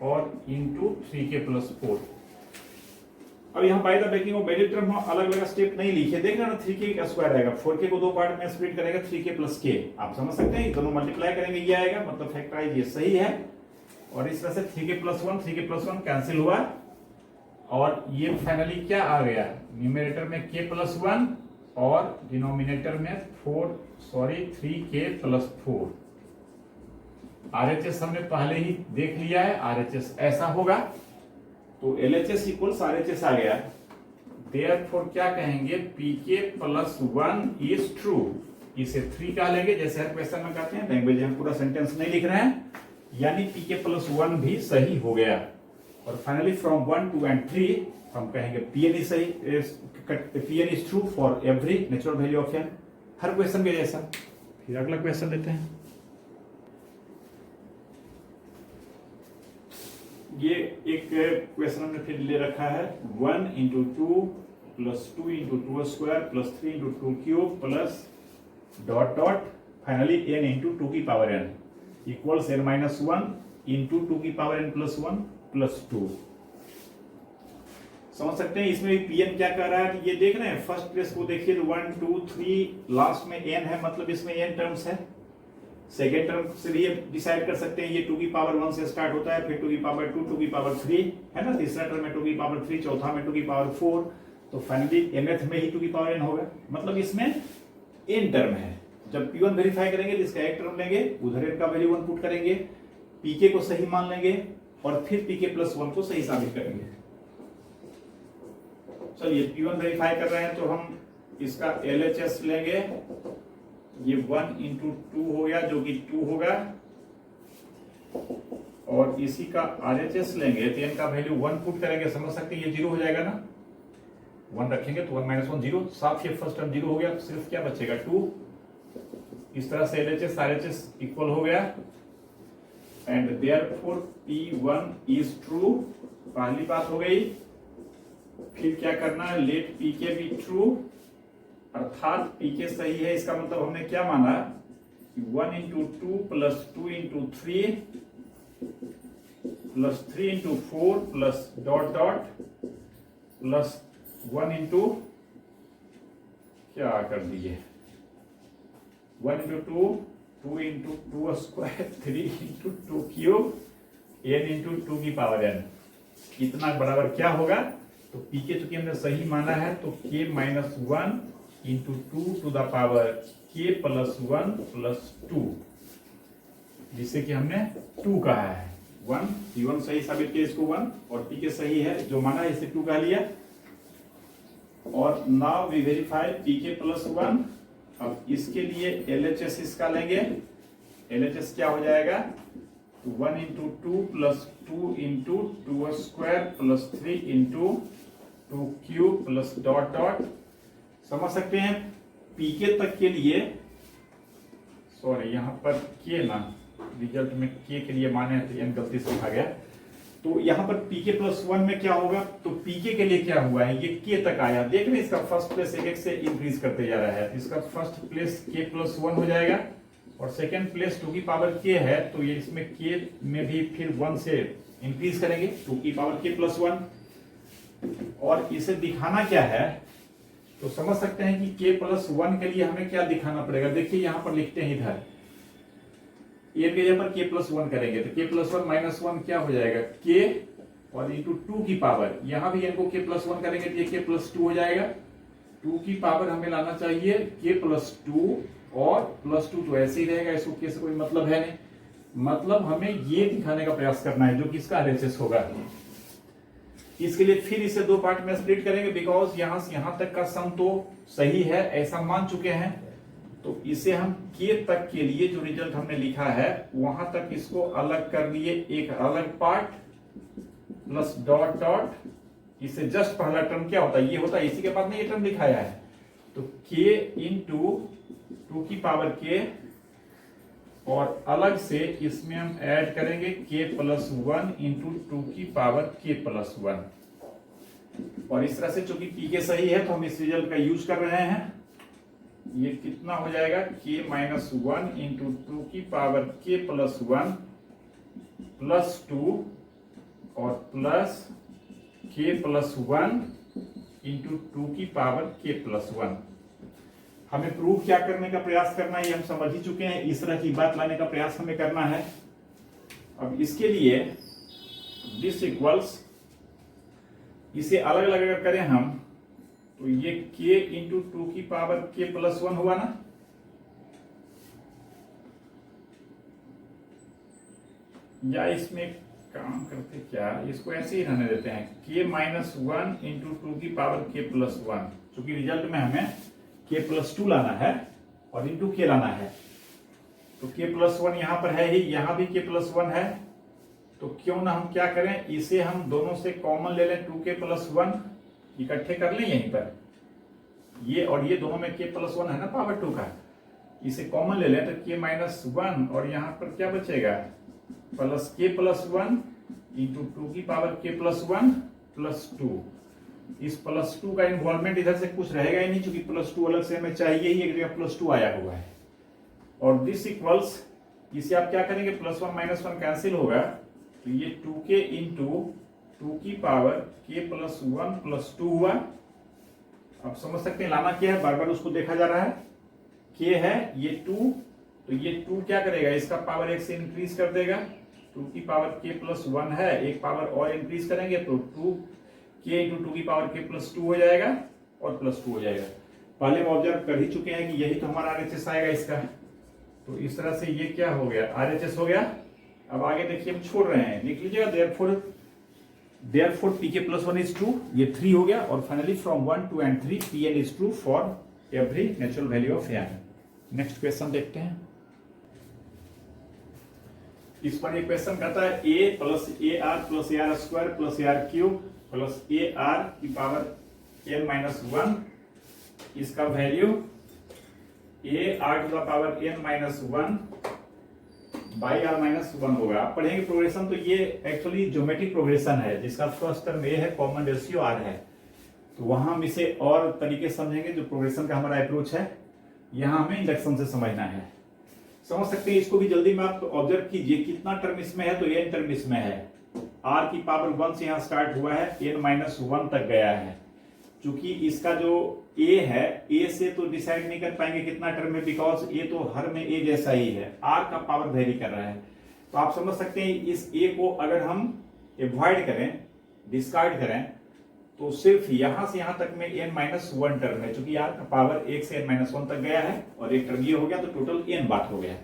और इंटू 3k+4। अब यहाँ by the baking of value term हम अलग अलग स्टेप नहीं लिखे, देख रहे हैं ना, 3k का स्क्वायर आएगा, 4k को दो पार्ट में स्प्लिट करेगा, 3k+k। आप समझ सकते हैं, दोनों मल्टीप्लाई करेंगे ये आएगा, मतलब फैक्टराइज ये सही है। और इस तरह से 3k+1 कैंसिल हुआ और ये फाइनली क्या आ गया, न्यूमरेटर में k+1 और डिनोमिनेटर में 3k+4। RHS हमने पहले ही देख लिया है, RHS ऐसा होगा। तो LHS इक्वल्स RHS आ गया। देयरफॉर क्या कहेंगे, pk+1 इज ट्रू। इसे 3 कह लेंगे, जैसे हर क्वेश्चन में कहते हैं, लैंग्वेज हम पूरा सेंटेंस नहीं लिख रहे हैं, यानी pk+1 भी सही हो गया। और फाइनली फ्रॉम 1 2 and 3 हम कहेंगे Pn इज सही, Pn is true for every natural value of n, her question के जैसा। फिर अगला क्वेश्चन लेते हैं। ये एक क्वेश्चन हमने फिर ले रखा है, 1 × 2 + 2 × 2² + 3 × 2³ plus dot dot finally n × 2n equals n - 1 × 2n + 1 + 2। समझ सकते हैं, इसमें भी Pn क्या कर रहा है, कि ये देख रहे हैं, फर्स्ट प्लेस को देखिए, 1 2 3 लास्ट में n है, मतलब इसमें n टर्म्स है। सेकेंड टर्म से भी डिसाइड कर सकते हैं, ये 2⁻1 से स्टार्ट होता है, फिर 2⁻2 2⁻3 है ना, तीसरा टर्म में 2⁻3, चौथा में 2⁻4, तो फाइनली nth में ही 2n होगा, मतलब इसमें n टर्म है। जब P1 वेरीफाई करेंगे तो इसका एक टर्म लेंगे, उधर n का वैल्यू 1 पुट करेंगे, pk को सही मान लेंगे और फिर pk+1 को सही साबित करेंगे। चलिए P1 वेरीफाई कर रहे हैं तो हम इसका LHS लेंगे, ये 1 × 2 हो गया जो कि 2 होगा, और इसी का RHS लेंगे तो n का वैल्यू 1 पुट करेंगे, समझ सकते हैं ये 0 हो जाएगा ना, 1 रखेंगे तो 1 - 1 0, साथ ही फर्स्ट टर्म 0 हो गया, तो सिर्फ क्या बचेगा 2। इस तरह से LHS RHS इक्वल हो गया and therefore P1 is true, पहली बात हो गई। फिर क्या करना है, लेट pk बी ट्रू, अर्थात pk सही है, इसका मतलब हमने क्या माना, 1 × 2 + 2 × 3 + 3 × 4 प्लस डॉट डॉट प्लस 1 × क्या कर दिए, 1 × 2 2 × 2², 3 × 2³ n × 2n, इतना बराबर क्या होगा, तो pk चूंकि हमने सही माना है तो k - 1 × 2 k+1 + 2, जिसे कि हमने 2 कहा है। 1 P1 सही साबित किया, इसको 1, और pk सही है जो माना है, इसे 2 कह लिया। और now we verify PK plus 1। अब इसके लिए LHS इसका लेंगे। LHS क्या हो जाएगा? 1 into 2 plus 2 into 2 square plus 3 into 2 cube plus dot dot. समझ सकते हैं पीके तक के लिए, सॉरी यहाँ पर के ना रिजल्ट में के लिए माने हैं, तो ये गलती से लिखा गया। तो यहाँ पर पीके प्लस 1 में क्या होगा? तो पीके के लिए क्या हुआ है? ये के तक आया। देख रहे हैं इसका फर्स्ट प्लेस एक एक से इंक्रीज करते जा रहा है। इसका फर्स्ट प्लेस के प्लस 1 हो जाएगा और सेकंड प्लेस 2 की पावर के है, तो ये इसमें के में भी फिर 1 से इंक्रीज करेंगे 2 की पावर के प्लस 1। और इसे दिखाना क्या है? तो समझ सकते हैं कि के प्लस 1 के लिए हमें क्या दिखाना पड़ेगा। देखिए यहाँ पर लिखते हैं, इधर ए के जगह पर के प्लस 1 करेंगे तो के प्लस 1 माइनस 1 क्या हो जाएगा? के और इंटू 2 की पावर, यहां भी इनको के प्लस 1 करेंगे तो ये के प्लस 2 हो जाएगा। 2 की पावर हमें लाना चाहिए के प्लस 2 और प्लस 2 तो ऐसे ही रहेगा, इसको के से कोई मतलब है नहीं। मतलब हमें ये दिखाने का प्रयास करना है जो कि इसका RHS होगा। इसके लिए फिर इसे दो पार्ट में स्प्लिट करेंगे, बिकॉज यहां से यहां तक का सम तो सही है ऐसा मान चुके हैं। तो इसे हम के तक के लिए जो रिजल्ट हमने लिखा है वहां तक इसको अलग कर लिए, एक अलग पार्ट प्लस डॉट डॉट। इससे जस्ट पहला टर्म क्या होता है? ये होता है, इसी के बाद में ये टर्म लिखाया है। तो के इंटू 2 की पावर के और अलग से इसमें हम ऐड करेंगे के प्लस 1 इंटू 2 की पावर के प्लस 1। और इस तरह से चूंकि पीके सही है तो हम इस रिजल्ट का यूज कर रहे हैं। ये कितना हो जाएगा? के माइनस 1 इंटू 2 की पावर के प्लस 1 प्लस 2 और प्लस के प्लस 1 इंटू 2 की पावर के प्लस 1। हमें प्रूफ क्या करने का प्रयास करना है ये हम समझ ही चुके हैं। इस तरह की बात लाने का प्रयास हमें करना है। अब इसके लिए दिस इक्वल्स, इसे अलग अलग अगर करें हम तो ये k इंटू 2 की पावर k प्लस 1 हुआ ना। या इसमें काम करते क्या, इसको ऐसे ही रहने देते हैं k माइनस 1 इंटू 2 की पावर k प्लस 1। चूंकि रिजल्ट में हमें k प्लस 2 लाना है और इंटू k लाना है, तो k प्लस 1 यहां पर है ही, यहां भी k प्लस 1 है। तो क्यों ना हम क्या करें, इसे हम दोनों से कॉमन ले लें, 2k प्लस 1 इकट्ठे कर लें यहीं पर। ये और ये दोनों में k प्लस 1 है ना पावर 2 का, इसे कॉमन ले लें तो k माइनस 1 और यहां पर क्या बचेगा? प्लस k प्लस 1 इंटू 2 की पावर k प्लस 1 प्लस 2। इस प्लस 2 का इन्वॉल्वमेंट इधर से कुछ रहेगा ही नहीं, क्योंकि प्लस 2 अलग से हमें चाहिए ही, एक जगह प्लस 2 आया हुआ है। और दिस इक्वल्स, इसे आप क्या करेंगे? प्लस 1 माइनस 1 कैंसिल होगा, तो ये 2k इंटू 2 की पावर k प्लस 1 प्लस 2 हुआ। अब समझ सकते हैं लाना क्या है, बार बार उसको देखा जा रहा है। k है ये 2, तो ये 2 क्या करेगा? इसका पावर 1 से इंक्रीज कर देगा। 2 की पावर k प्लस 1 है, एक पावर और इंक्रीज करेंगे तो 2k इंटू 2 की पावर k प्लस 2 हो जाएगा और प्लस 2 हो जाएगा। पहले हम ऑब्जर्व कर ही चुके हैं कि यही तो हमारा RHS आएगा इसका। तो इस तरह से ये क्या हो गया? RHS हो गया। अब आगे देखिए हम छोड़ रहे हैं, लिख लीजिएगा therefore pk plus 1 is true, ये 3 हो गया। और finally from 1 2 and 3 pn is true for every natural value of n। Next question देखते हैं। इस पर एक क्वेश्चन कहता है a plus AR plus AR square plus AR cube plus AR की पावर n माइनस 1, इसका वैल्यू AR to the power n minus 1 by R minus 1 होगा। आप पढ़ेंगे प्रोग्रेशन, तो ये एक्चुअली ज्योमेट्रिक प्रोग्रेशन है जिसका फर्स्ट टर्म ए है, कॉमन रेशियो आर है। तो वहां हम इसे और तरीके से समझेंगे। जो प्रोग्रेशन का हमारा अप्रोच है यहाँ हमें इंडक्शन से समझना है। समझ सकते हैं इसको भी जल्दी में आप ऑब्जर्व कीजिए, कितना टर्म इसमें है? तो n टर्म इसमें है। आर की पावर 1 से यहाँ स्टार्ट हुआ है, n माइनस 1 तक गया है। चूंकि इसका जो a है, a से तो डिसाइड नहीं कर पाएंगे कितना टर्म है, बिकॉज a तो हर में a जैसा ही है, r का पावर वेरी कर रहा है। तो आप समझ सकते हैं इस a को अगर हम अवॉइड करें, डिस्कार्ड करें, तो सिर्फ यहां से यहां तक में n माइनस 1 टर्म है। चूंकि r का पावर 1 से n माइनस 1 तक गया है और एक टर्म ये हो गया, तो टोटल n बात हो गया।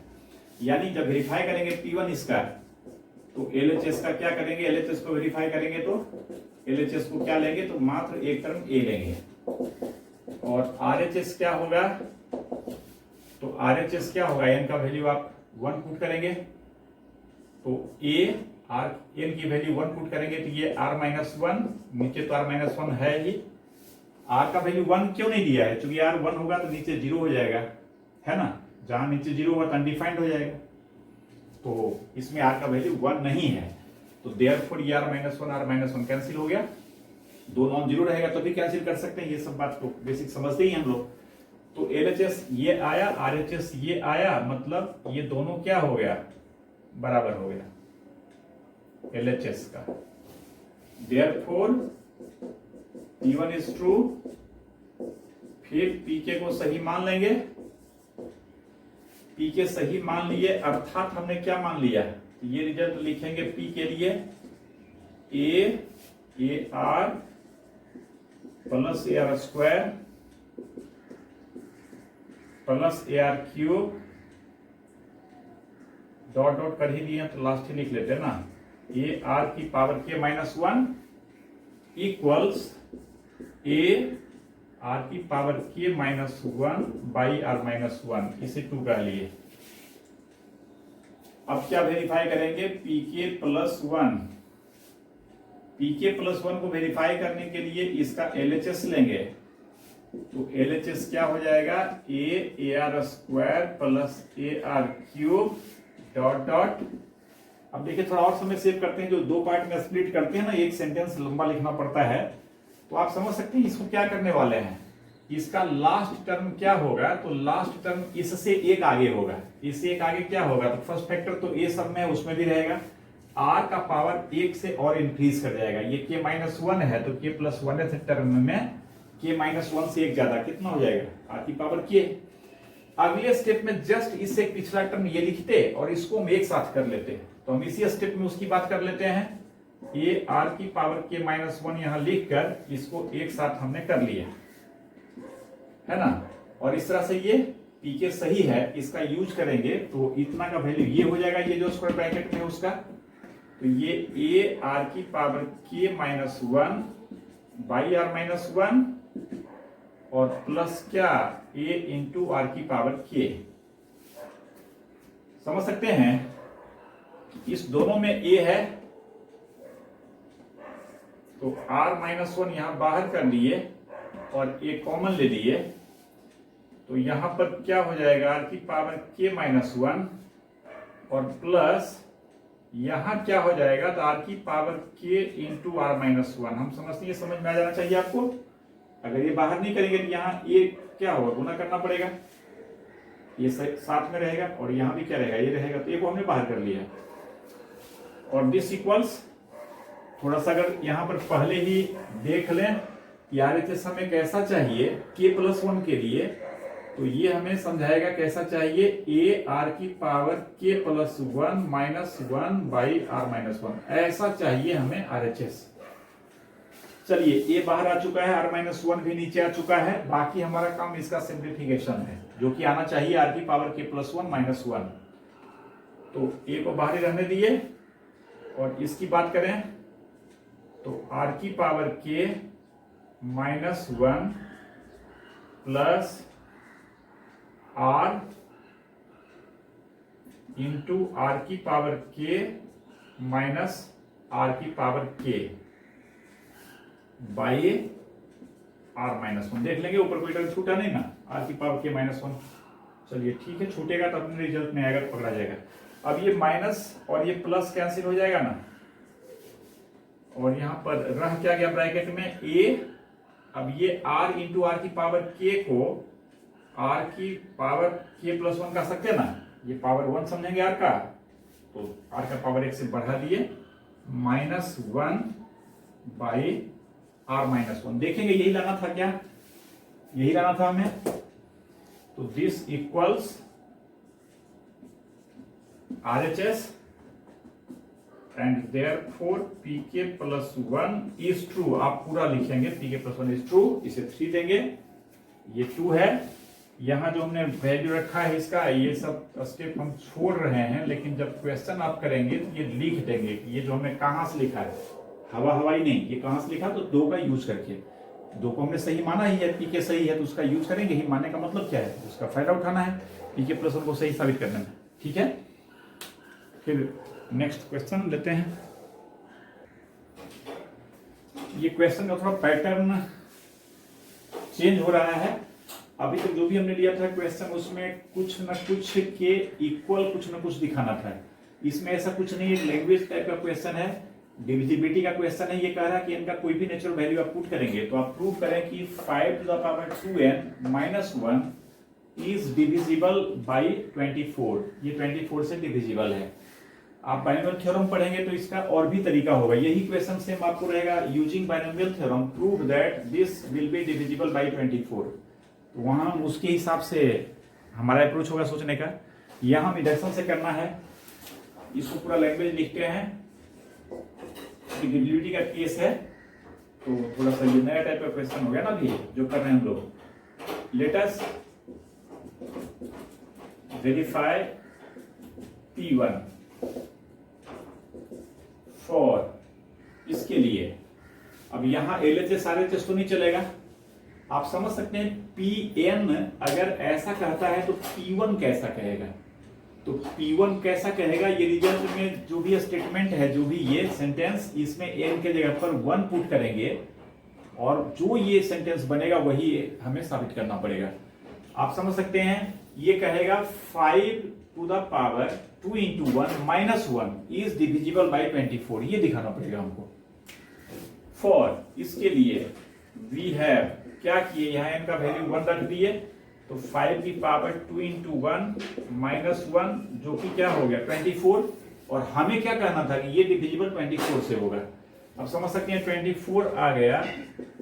यानी जब वेरीफाई करेंगे P1 इसका, तो LHS का क्या करेंगे? LHS को वेरीफाई करेंगे तो LHS को क्या लेंगे? तो मात्र एक टर्म a लेंगे। और RHS क्या होगा, तो RHS क्या होगा, n का वैल्यू आप 1 पुट करेंगे तो n की वैल्यू 1 पुट करेंगे तो ये R-1, नीचे तो R-1 है ही। R का वैल्यू 1 क्यों नहीं दिया है, क्योंकि R 1 होगा तो नीचे 0 हो जाएगा, है ना, जहां नीचे 0 होगा तो अनडिफाइंड हो जाएगा, तो इसमें R का वैल्यू 1 नहीं है, तो देयरफॉर ये R-1 कैंसिल हो गया, 2 नॉन जीरो रहेगा तो भी कैंसिल कर सकते हैं, ये सब बात तो बेसिक समझते ही हम लोग। तो LHS ये आया, RHS ये आया, मतलब ये दोनों क्या हो गया, बराबर हो गया LHS का। देयरफॉर P1 इज ट्रू, फिर PK को सही मान लेंगे, PK सही मान लिए, अर्थात हमने क्या मान लिया, ये रिजल्ट लिखेंगे P के लिए AR plus AR square plus AR cube, dot dot कर ही दिए तो लास्ट ही लिख लेते हैं ना, AR की power k minus 1 equals AR की power k minus 1 by R-1, इसे 2 कह लिए। अब क्या वेरीफाई करेंगे, PK प्लस 1, PK प्लस 1 को वेरीफाई करने के लिए इसका LHS लेंगे, तो LHS क्या हो जाएगा, AR square plus AR cube dot dot. अब देखिए थोड़ा और समय सेव करते हैं, जो 2 पार्ट में स्प्लिट करते हैं ना, एक सेंटेंस लंबा लिखना पड़ता है, तो आप समझ सकते हैं इसको क्या करने वाले हैं, इसका लास्ट टर्म क्या होगा, तो लास्ट टर्म इससे एक आगे होगा, इससे एक आगे क्या होगा, तो फर्स्ट फैक्टर तो ए सब में है उसमें भी रहेगा, R का पावर 1 से और इंक्रीज कर जाएगा, ये k माइनस 1 है तो k प्लस 1 टर्म में k माइनस 1 से एक ज्यादा कितना हो जाएगा, R की पावर k। अगले स्टेप में जस्ट इससे पिछला टर्म ये लिखते और इसको हम एक साथ कर लेते, तो हम इसी स्टेप में उसकी बात कर लेते हैं, AR की पावर k माइनस 1 यहां लिखकर इसको एक साथ हमने कर लिया, है ना, और इस तरह से ये PK सही है, इसका यूज करेंगे तो इतना का वैल्यू ये हो जाएगा, ये जो स्क्वायर ब्रैकेट में है उसका, तो ये AR की power k minus 1 by R-1 और प्लस क्या A इंटू R की पावर k। समझ सकते हैं, इस दोनों में A है तो R-1 यहां बाहर कर लिए और A कॉमन ले लिए, तो यहां पर क्या हो जाएगा, R की पावर k माइनस 1 और प्लस यहां क्या हो जाएगा, तो R की पावर k इंटू R-1। हम समझते हैं, समझ में आ जाना चाहिए आपको, अगर ये बाहर नहीं करेंगे तो यहाँ ये क्या होगा, गुना करना पड़ेगा, ये साथ में रहेगा और यहाँ भी क्या रहेगा, ये रहेगा, तो ये को हमने बाहर कर लिया, और दिस इक्वल्स, थोड़ा सा अगर यहाँ पर पहले ही देख लें कि RHS हमें कैसा चाहिए k प्लस 1 के लिए, तो ये हमें समझाएगा कैसा चाहिए, AR की power k plus 1 minus 1 by R-1, ऐसा चाहिए हमें RHS। चलिए A बाहर आ चुका है, R-1 भी नीचे आ चुका है, बाकी हमारा काम इसका सिंप्लीफिकेशन है, जो कि आना चाहिए R की पावर k प्लस 1 माइनस 1, तो A को बाहर ही रहने दिए और इसकी बात करें तो R की power k minus 1 plus R into R की पावर k माइनस R की पावर k बाई R-1। देख लेंगे ऊपर कोई टर्म छूटा नहीं ना, R की पावर k माइनस 1, चलिए ठीक है, छूटेगा तो अपने रिजल्ट में आएगा, पकड़ा जाएगा। अब ये माइनस और ये प्लस कैंसिल हो जाएगा ना, और यहां पर रह क्या गया ब्रैकेट में A, अब ये R इंटू R की पावर k को R की पावर k प्लस 1 कर सकते हैं ना, ये पावर 1 समझेंगे R का, तो R का पावर 1 से बढ़ा दिए, माइनस 1 बाई R-1, देखेंगे यही लाना था क्या, यही लाना था हमें, तो this equals RHS and therefore PK plus 1 is true, आप पूरा लिखेंगे PK प्लस 1 इज ट्रू, इसे 3 देंगे, ये 2 है, यहां जो हमने वैल्यू रखा है इसका, ये सब स्टेप हम छोड़ रहे हैं, लेकिन जब क्वेश्चन आप करेंगे तो ये लिख देंगे कि ये जो हमने कहां से लिखा है, हवा हवाई नहीं, ये कहां से लिखा, तो 2 का यूज करके, दो को हमने सही माना ही है, पी के सही है तो उसका यूज करेंगे ही। मानने का मतलब क्या है, उसका फायदा उठाना है, पी के प्लस वन को सही साबित करने में। ठीक है, फिर नेक्स्ट क्वेश्चन लेते हैं। ये क्वेश्चन का थोड़ा पैटर्न चेंज हो रहा है। अभी तक जो भी हमने लिया था क्वेश्चन, उसमें कुछ न कुछ के इक्वल कुछ न कुछ दिखाना था। इसमें ऐसा कुछ नहीं, एक लैंग्वेज टाइप का क्वेश्चन है, डिविजिबिलिटी का क्वेश्चन है। ये कह रहा है कि इनका कोई भी नेचुरल वैल्यू आप पुट करेंगे तो आप प्रूव करें कि 5 to the power 2n minus 1 is divisible by 24। ये 24 से डिविजिबल है। आप बाइनोमियल थ्योरम पढ़ेंगे तो इसका और भी तरीका होगा। यही क्वेश्चन सेम आपको रहेगा, using binomial theorem prove that this will B divisible by 24। तो वहां उसके हिसाब से हमारा अप्रोच होगा सोचने का। यहां हम इंडक्शन से करना है, इसको पूरा लैंग्वेज लिखते हैं। डिविजिबिलिटी का केस है तो थोड़ा सा ये नया टाइप का क्वेश्चन हो गया ना अभी जो कर रहे हैं हम लोग। Let us verify P1 for, इसके लिए अब यहां LHS RHS तो नहीं चलेगा। आप समझ सकते हैं Pn अगर ऐसा कहता है तो P1 कैसा कहेगा। तो P1 कैसा कहेगा, ये रिजल्ट में जो भी स्टेटमेंट है, जो भी ये सेंटेंस, इसमें n के जगह पर 1 पुट करेंगे और जो ये सेंटेंस बनेगा वही हमें साबित करना पड़ेगा। आप समझ सकते हैं ये कहेगा 5 to the power 2 into 1 minus 1 is divisible by 24। ये दिखाना पड़ेगा हमको। फॉर, इसके लिए वी हैव क्या किए, यहाँ n का वैल्यू 1 रख दिए तो 5 की पावर 2 into 1 minus 1 जो कि क्या हो गया 24। और हमें क्या कहना था कि ये डिविजिबल 24 से होगा। अब समझ सकते हैं 24 आ गया।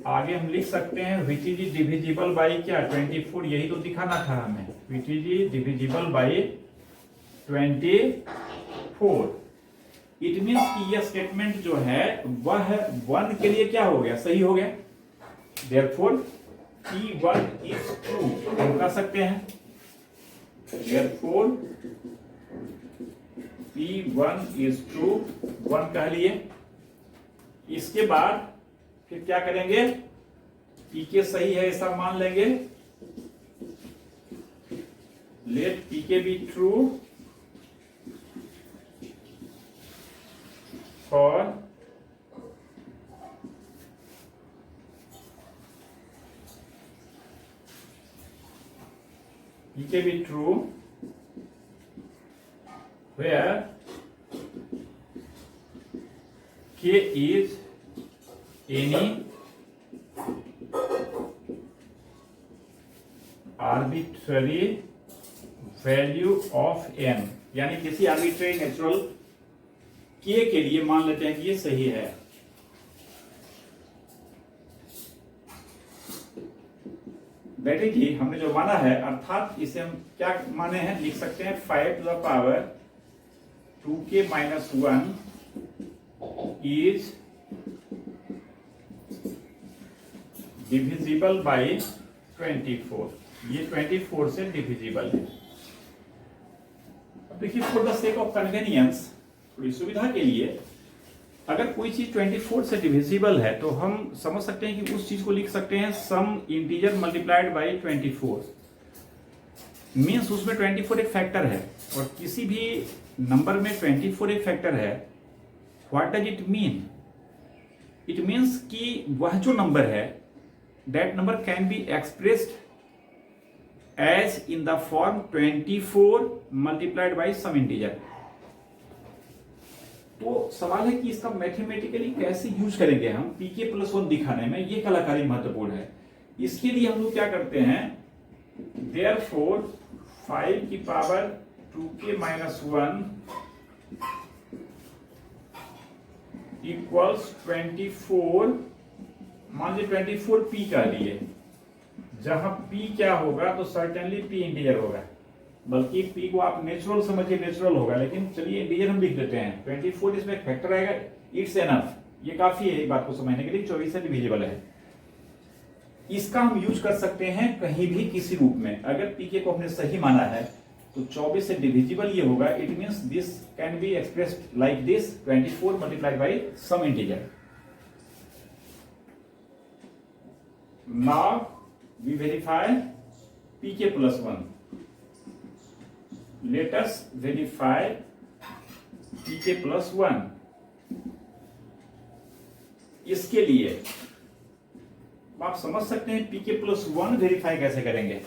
आगे हम लिख सकते हैं विच इज डिविजिबल बाई क्या 24, यही तो दिखाना था हमें, which is divisible by 24। It means कि यह स्टेटमेंट जो है वह 1 के लिए क्या हो गया, सही हो गया। देयरफॉर P1 is true, हम कह सकते हैं। Therefore P1 is true, 1 कह लिए। इसके बाद फिर क्या करेंगे, Pk सही है ऐसा मान लेंगे। Let Pk be true for Pk be true where K is any arbitrary value of n, यानी किसी आर्बिट्रेरी नेचुरल K के लिए मान लेते हैं कि ये सही है। बेटे जी हमने जो माना है, अर्थात इसे हम क्या माने हैं, लिख सकते हैं 5 to the power 2k minus 1 is divisible by 24। ये 24 से डिविजिबल है। अब देखिए for the sake of convenience, थोड़ी सुविधा के लिए, अगर कोई चीज 24 से डिविजिबल है तो हम समझ सकते हैं कि उस चीज को लिख सकते हैं some integer multiplied by 24। Means उसमें 24 एक फैक्टर है और किसी भी नंबर में 24 एक फैक्टर है। What does it mean, it means कि वह जो नंबर है that number can be expressed as in the form 24 multiplied by some integer. तो सवाल है कि इसका मैथमेटिकली कैसे यूज करेंगे हम Pk प्लस 1 दिखाने में, ये कलाकारी महत्वपूर्ण है। इसके लिए हम लोग क्या करते हैं, देयरफॉर 5 की पावर 2k minus 1 इक्वल्स 24, मान लीजिए 24 P का लिए, जहां P क्या होगा तो सर्टेनली P इंटीजर होगा, बल्कि P को आप नेचुरल समझिए, नेचुरल होगा, लेकिन चलिए इंटीजर हम लिख देते हैं। 24 इसमें एक फैक्टर आएगा, इट्स एनफ, ये काफी है एक बात को समझने के लिए। 24 से डिविजिबल है। इसका हम यूज कर सकते हैं कहीं भी किसी रूप में। अगर Pk को हमने सही माना है तो 24 से डिविजिबल ये होगा। It means this can be expressed like this 24 multiplied by some integer. Now we verify pk plus 1. Let us verify pk plus 1. इसके लिए आप समझ सकते हैं pk plus 1 वेरीफाई कैसे करेंगे।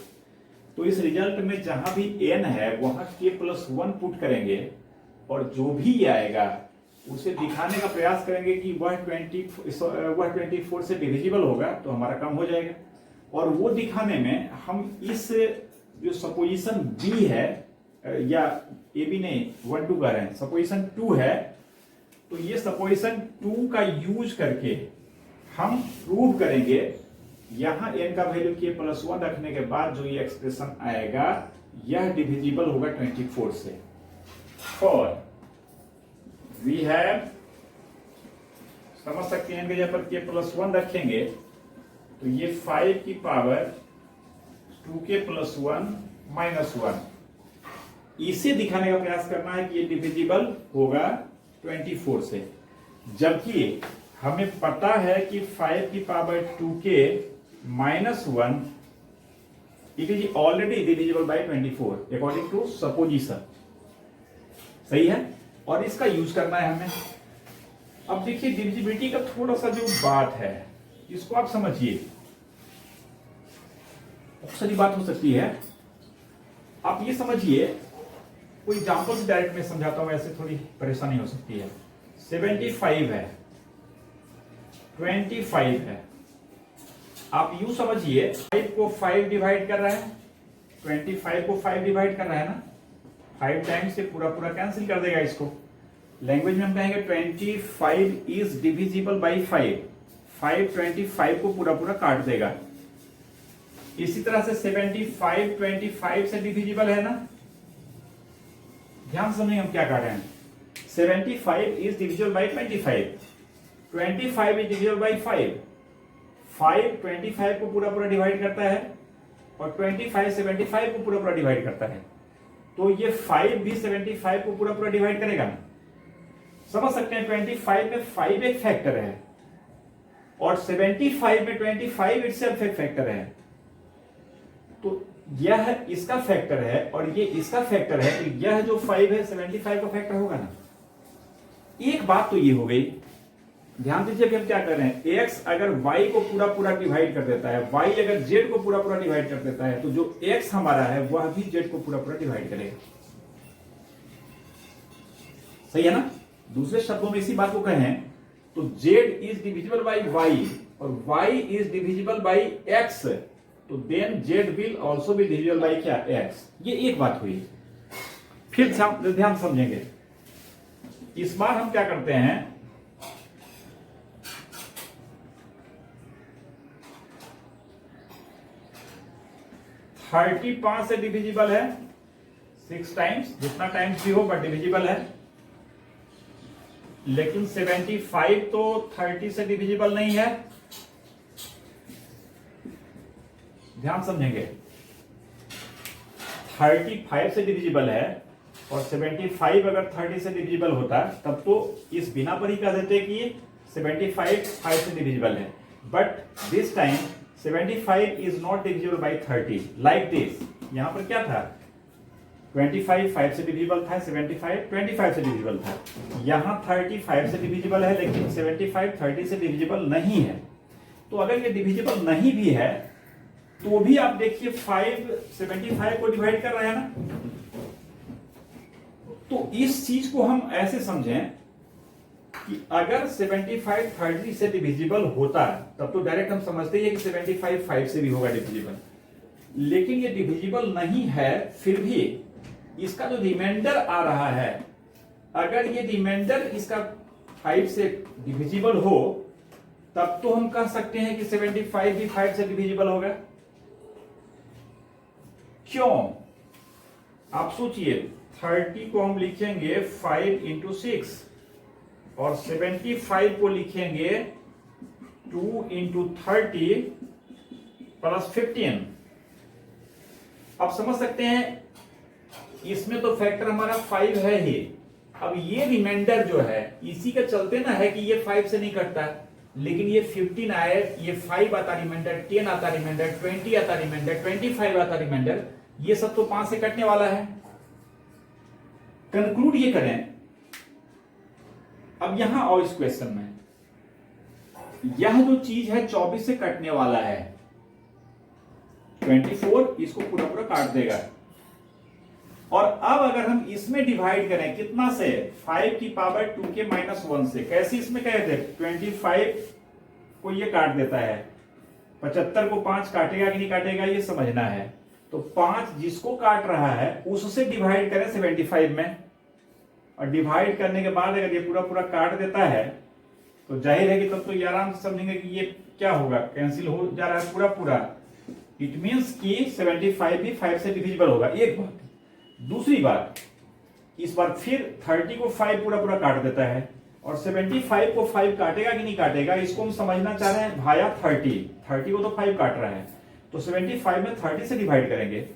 तो इस रिजल्ट में जहां भी n है वहां k plus 1 पुट करेंगे और जो भी आएगा उसे दिखाने का प्रयास करेंगे कि वह 24 से डिविजिबल होगा तो हमारा काम हो जाएगा। और वो दिखाने में हम इस जो सपोजिशन बी है या ए बी नहीं 1 2 का रहे हैं, सपोजिशन 2 है, तो ये सपोजिशन 2 का यूज करके हम प्रूव करेंगे यहां n का वैल्यू k plus 1 रखने के बाद जो ये एक्सप्रेशन आएगा यह डिविजिबल होगा 24 से। फॉर वी हैव, समझ सकते हैं जगह पर k plus 1 रखेंगे तो ये 5 की पावर 2k plus 1 minus 1, इसे दिखाने का प्रयास करना है कि ये डिविजिबल होगा 24 से। जबकि हमें पता है कि 5 की power 2k minus 1 it is already divisible by 24 according to supposition. सही है, और इसका यूज करना है हमें। अब देखिए डिविजिबिलिटी का थोड़ा सा जो बात है इसको आप समझिए, बहुत सारी बात हो सकती है। आप ये समझिए, कोई एग्जांपल से डायरेक्ट में समझाता हूं, ऐसे थोड़ी परेशानी हो सकती है। 75 है, 25 है, आप यूं समझिए 5 को 5 डिवाइड कर रहा है, 25 को 5 डिवाइड कर रहा है ना, 5 टाइम्स से पूरा पूरा कैंसिल कर देगा इसको। लैंग्वेज में हम कहेंगे 25 इज डिविजिबल बाई 5, 5 25 को पूरा पूरा काट देगा। इसी तरह से 75 25 से डिविजिबल है ना, ध्यान से समझेंगे हम क्या कर रहे हैं। 75 is divisible by 25, 25 is divisible by 5, 5 25 को पूरा पूरा डिवाइड करता है और 25 75 को पूरा पूरा डिवाइड करता है। तो ये 5 भी 75 को पूरा पूरा डिवाइड करेगा ना, समझ सकते हैं। 25 में 5 एक फैक्टर है और 75 में 25 इटसेल्फ एक फैक्टर है। तो यह इसका फैक्टर है और ये इसका फैक्टर है, तो यह जो 5 है 75 का फैक्टर होगा ना। एक बात तो ये हो गई, ध्यान दीजिए कि हम क्या कर रहे हैं। x अगर y को पूरा पूरा डिवाइड कर देता है, y अगर z को पूरा पूरा डिवाइड कर देता है, तो जो x हमारा है वह भी z को पूरा पूरा डिवाइड करेगा। सही है ना। दूसरे शब्दों में इसी बात को कहें तो z is divisible by y और y is divisible by x, तो then z will also be divisible by क्या, x। ये एक बात हुई। फिर ध्यान समझेंगे, इस बार हम क्या करते हैं, 35 से डिविजिबल है 6 टाइम्स, जितना टाइम्स भी हो बट डिविजिबल है। लेकिन 75 तो 30 से डिविजिबल नहीं है, ध्यान समझेंगे। 35 से डिविजिबल है और 75 अगर 30 से डिविजिबल होता तब तो इस बिना पर ही कह देते कि 75 5 से डिविजिबल है। But this time 75 is not divisible by 30 like this। यहां पर क्या था, 25 5 से डिविजिबल था, 75 25 से डिविजिबल था। यहां 35 से डिविजिबल है लेकिन 75 30 से डिविजिबल नहीं है। तो अगर ये डिविजिबल नहीं भी है तो भी आप देखिए 5 75 को डिवाइड कर रहा है ना। तो इस चीज को हम ऐसे समझें कि अगर 75 30 से डिविजिबल होता तब तो डायरेक्ट हम समझते हैं कि 75 5 से भी होगा डिविजिबल। लेकिन ये डिविजिबल नहीं है, फिर भी इसका जो रिमाइंडर आ रहा है, अगर ये रिमाइंडर इसका 5 से डिविजिबल हो तब तो हम कह सकते हैं कि 75 भी 5 से डिविजिबल होगा। क्यों, आप सोचिए, 30 को हम लिखेंगे 5 इंटू 6 और 75 को लिखेंगे 2 इंटू 30 प्लस 15। आप समझ सकते हैं इसमें तो फैक्टर हमारा 5 है ही। अब ये रिमाइंडर जो है इसी के चलते ना है कि ये 5 से नहीं कटता है। लेकिन ये 15 आए, ये 5 आता रिमाइंडर, 10 आता रिमाइंडर, 20 आता रिमाइंडर, 25 आता रिमाइंडर, ये सब तो 5 से कटने वाला है। कंक्लूड ये करें, अब यहां और इस क्वेश्चन में यह जो चीज है 24 से कटने वाला है, 24 इसको पूरा पूरा काट देगा। और अब अगर हम इसमें डिवाइड करें कितना से, 5 की पावर 2 के -1 से, कैसे इसमें कहे थे 25 को ये काट देता है, 75 को 5 काटेगा कि नहीं काटेगा ये समझना है। तो 5 जिसको काट रहा है उससे डिवाइड करें 75 में, और डिवाइड करने के बाद अगर ये पूरा पूरा काट देता है तो जाहिर है कि तब तो ये आराम से समझेंगे कि ये क्या होगा, कैंसिल हो जा रहा है पूरा पूरा। इट मींस कि 75 भी 5 से डिविजिबल होगा, एक बात। दूसरी बात, इस बार फिर 30 को 5 पूरा पूरा काट देता है, और 75 को 5 काटेगा कि नहीं काटेगा इसको हम समझना चाह रहे हैं भाया 30 को तो 5 काट रहा है, तो 75 में 30 से डिवाइड करेंगे।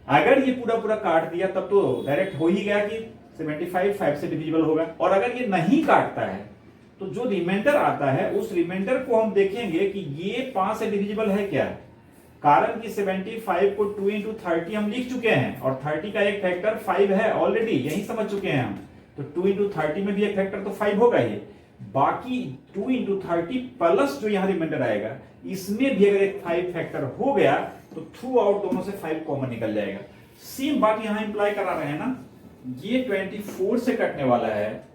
अगर ये पूरा पूरा काट दिया तब तो डायरेक्ट हो ही गया कि 75 5 से डिविजिबल होगा। और अगर ये नहीं काटता है तो जो रिमाइंडर आता है उस रिमाइंडर को हम देखेंगे कि ये 5 से डिविजिबल है क्या, कारण कि 75 को 2 इंटू 30 हम लिख चुके हैं, और 30 का एक फैक्टर 5 है ऑलरेडी, यही समझ चुके हैं हम। तो 2 इंटू 30 में भी एक फैक्टर तो 5 होगा ही, बाकी 2 इंटू 30 प्लस जो यहां रिमाइंडर आएगा इसमें भी अगर एक 5 फैक्टर हो गया तो थ्रू आउट दोनों से 5 कॉमन निकल जाएगा। सेम बात यहां इंप्लाई करा रहे हैं ना, ये 24 से कटने वाला है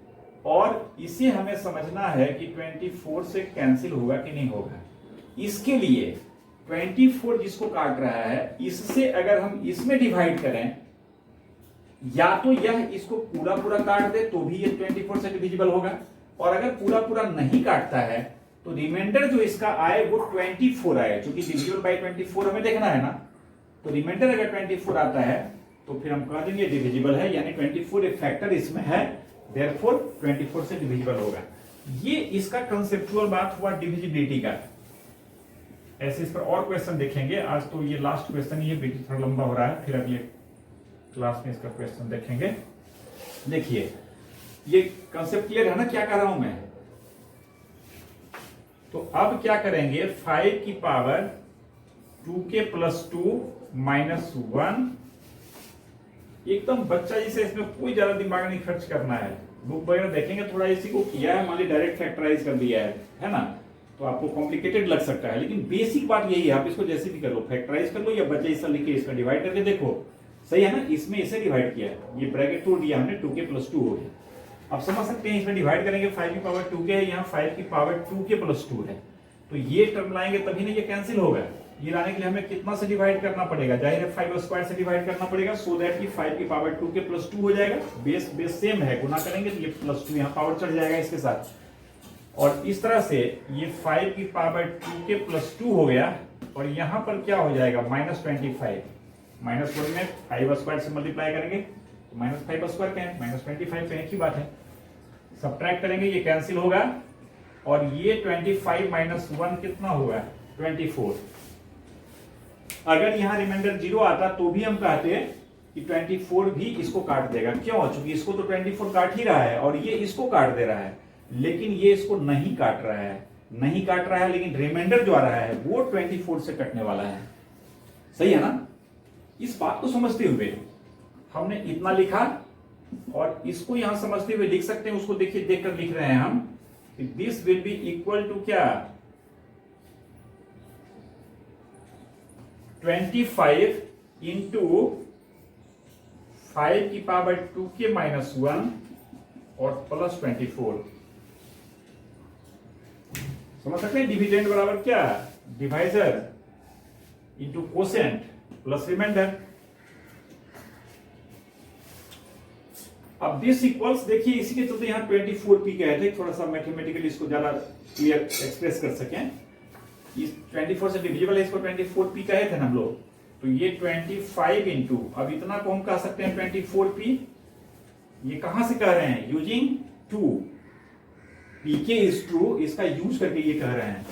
और इसे हमें समझना है कि 24 से कैंसिल होगा कि नहीं होगा। इसके लिए 24 जिसको काट रहा है इससे अगर हम इसमें डिवाइड करें, या तो यह इसको पूरा पूरा काट दे तो भी ये 24 से डिविजिबल होगा, और अगर पूरा पूरा नहीं काटता है तो रिमाइंडर जो इसका आए वो 24 आए, क्योंकि डिविजिबल बाय 24 हमें देखना है ना। तो रिमाइंडर अगर 24 आता है तो फिर हम कह देंगे डिविजिबल है, यानी 24 एक फैक्टर इसमें है, देयरफॉर 24 से डिविजिबल होगा। ये इसका कंसेप्चुअल बात हुआ डिविजिबिलिटी का। ऐसे इस पर और क्वेश्चन देखेंगे, आज तो ये लास्ट क्वेश्चन, ये भी थोड़ा लंबा हो रहा है, फिर अगले क्लास में इसका क्वेश्चन देखेंगे। देखिए ये कंसेप्ट क्लियर है ना क्या कह रहा हूं मैं। तो अब क्या करेंगे, 5 की पावर 2k + 2 - 1, एकदम बच्चा जिसे, इसमें कोई ज्यादा दिमाग नहीं खर्च करना है। बुक वगैरह देखेंगे थोड़ा इसी को किया है, मान ली डायरेक्ट फैक्टराइज कर दिया है ना, तो आपको कॉम्प्लिकेटेड लग सकता है, लेकिन बेसिक बात यही है, आप इसको जैसे भी कर लो, फैक्टराइज कर लो या बच्चे इसका लिखे इसका डिवाइड करके देखो, सही है ना। इसमें इसे डिवाइड किया है, ये ब्रैकेट तोड़ दिया हमने, 2k + 2 हो गया। अब समझ सकते हैं इसमें डिवाइड करेंगे, 5 की पावर 2k है, यहाँ 5 की पावर 2k + 2 है, तो ये टर्म लाएंगे तभी ना ये कैंसिल होगा। ये लाने के लिए हमें कितना से डिवाइड करना पड़ेगा, जाहिर है 5 स्क्वायर से डिवाइड करना पड़ेगा, सो दैट कि 5 की पावर 2k + 2 हो जाएगा। बेस सेम है, गुना करेंगे तो ये +2 यहाँ पावर चढ़ जाएगा इसके साथ, और इस तरह से ये 5 की पावर 2k + 2 हो गया, और यहां पर क्या हो जाएगा -25, -1 में 5 स्क्वायर से मल्टीप्लाई करेंगे तो -5 स्क्वायर क्या है, -25 पे एक ही बात है, सब्ट्रैक्ट करेंगे ये कैंसिल होगा, और ये 25 - 1 कितना होगा 24। अगर यहां रिमाइंडर 0 आता तो भी हम कहते हैं कि 24 भी इसको काट देगा, क्यों, क्योंकि इसको तो 24 काट ही रहा है और ये इसको काट दे रहा है, लेकिन ये इसको नहीं काट रहा है, लेकिन रिमाइंडर जो आ रहा है वो 24 से कटने वाला है, सही है ना। इस बात को समझते हुए हमने इतना लिखा, और इसको यहां समझते हुए लिख सकते हैं, उसको देखिए देखकर लिख रहे हैं हम, this will be equal to क्या 25 इंटू 5 की पावर 2k - 1 और प्लस 24। समझ सकते हैं, डिविडेंड बराबर क्या, divisor into quotient plus remainder. अब दिस इक्वल्स, देखिए इसी के चलते यहां 24p कहे थे, थोड़ा सा मैथमेटिकली इसको ज्यादा क्लियर एक्सप्रेस कर सकें। इस 24 से डिविजिबल है, इसको 24p कहे थे ना हम लोग, तो ये 25 इंटू, अब इतना को हम कह सकते हैं 24p, ये कहां से कह रहे हैं, यूजिंग 2, pk इज ट्रू, इसका यूज करके ये कह रहे हैं,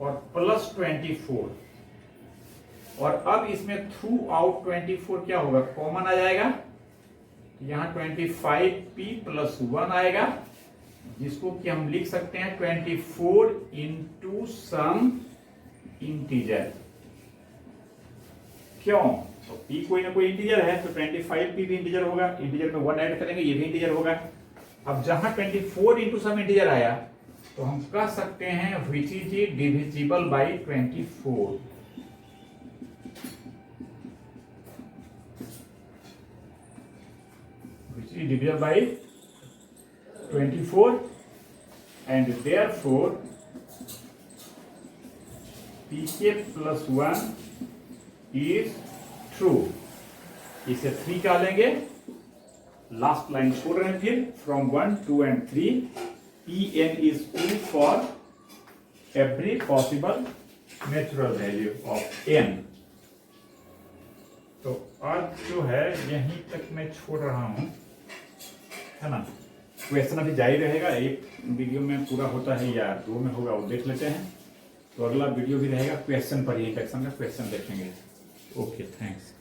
और प्लस 24, और अब इसमें थ्रू आउट 24 क्या होगा, कॉमन आ जाएगा, यहां 25p + 1 आएगा, जिसको कि हम लिख सकते हैं 24 इंटू सम इंटीजर। क्यों? तो p कोई ना कोई इंटीजर है, तो 25 p भी इंटीजर होगा, इंटीजर में 1 ऐड करेंगे, ये भी इंटीजर होगा। अब जहां 24 इंटू सम इंटीजर आया तो हम कह सकते हैं which is divisible by 24। Which is divisible by 24 and therefore pk plus 1 is true. इसे 3 का लेंगे, लास्ट लाइन छोड़ रहे हैं, फिर from 1 2 and 3 Pn is true for every possible natural value of n। तो आज जो है यहीं तक मैं छोड़ रहा हूं, है ना। क्वेश्चन अभी जारी रहेगा, एक वीडियो में पूरा होता है या 2 में होगा, वो देख लेते हैं। तो अगला वीडियो भी रहेगा क्वेश्चन पर ही, इंडक्शन का क्वेश्चन देखेंगे। Okay, thanks.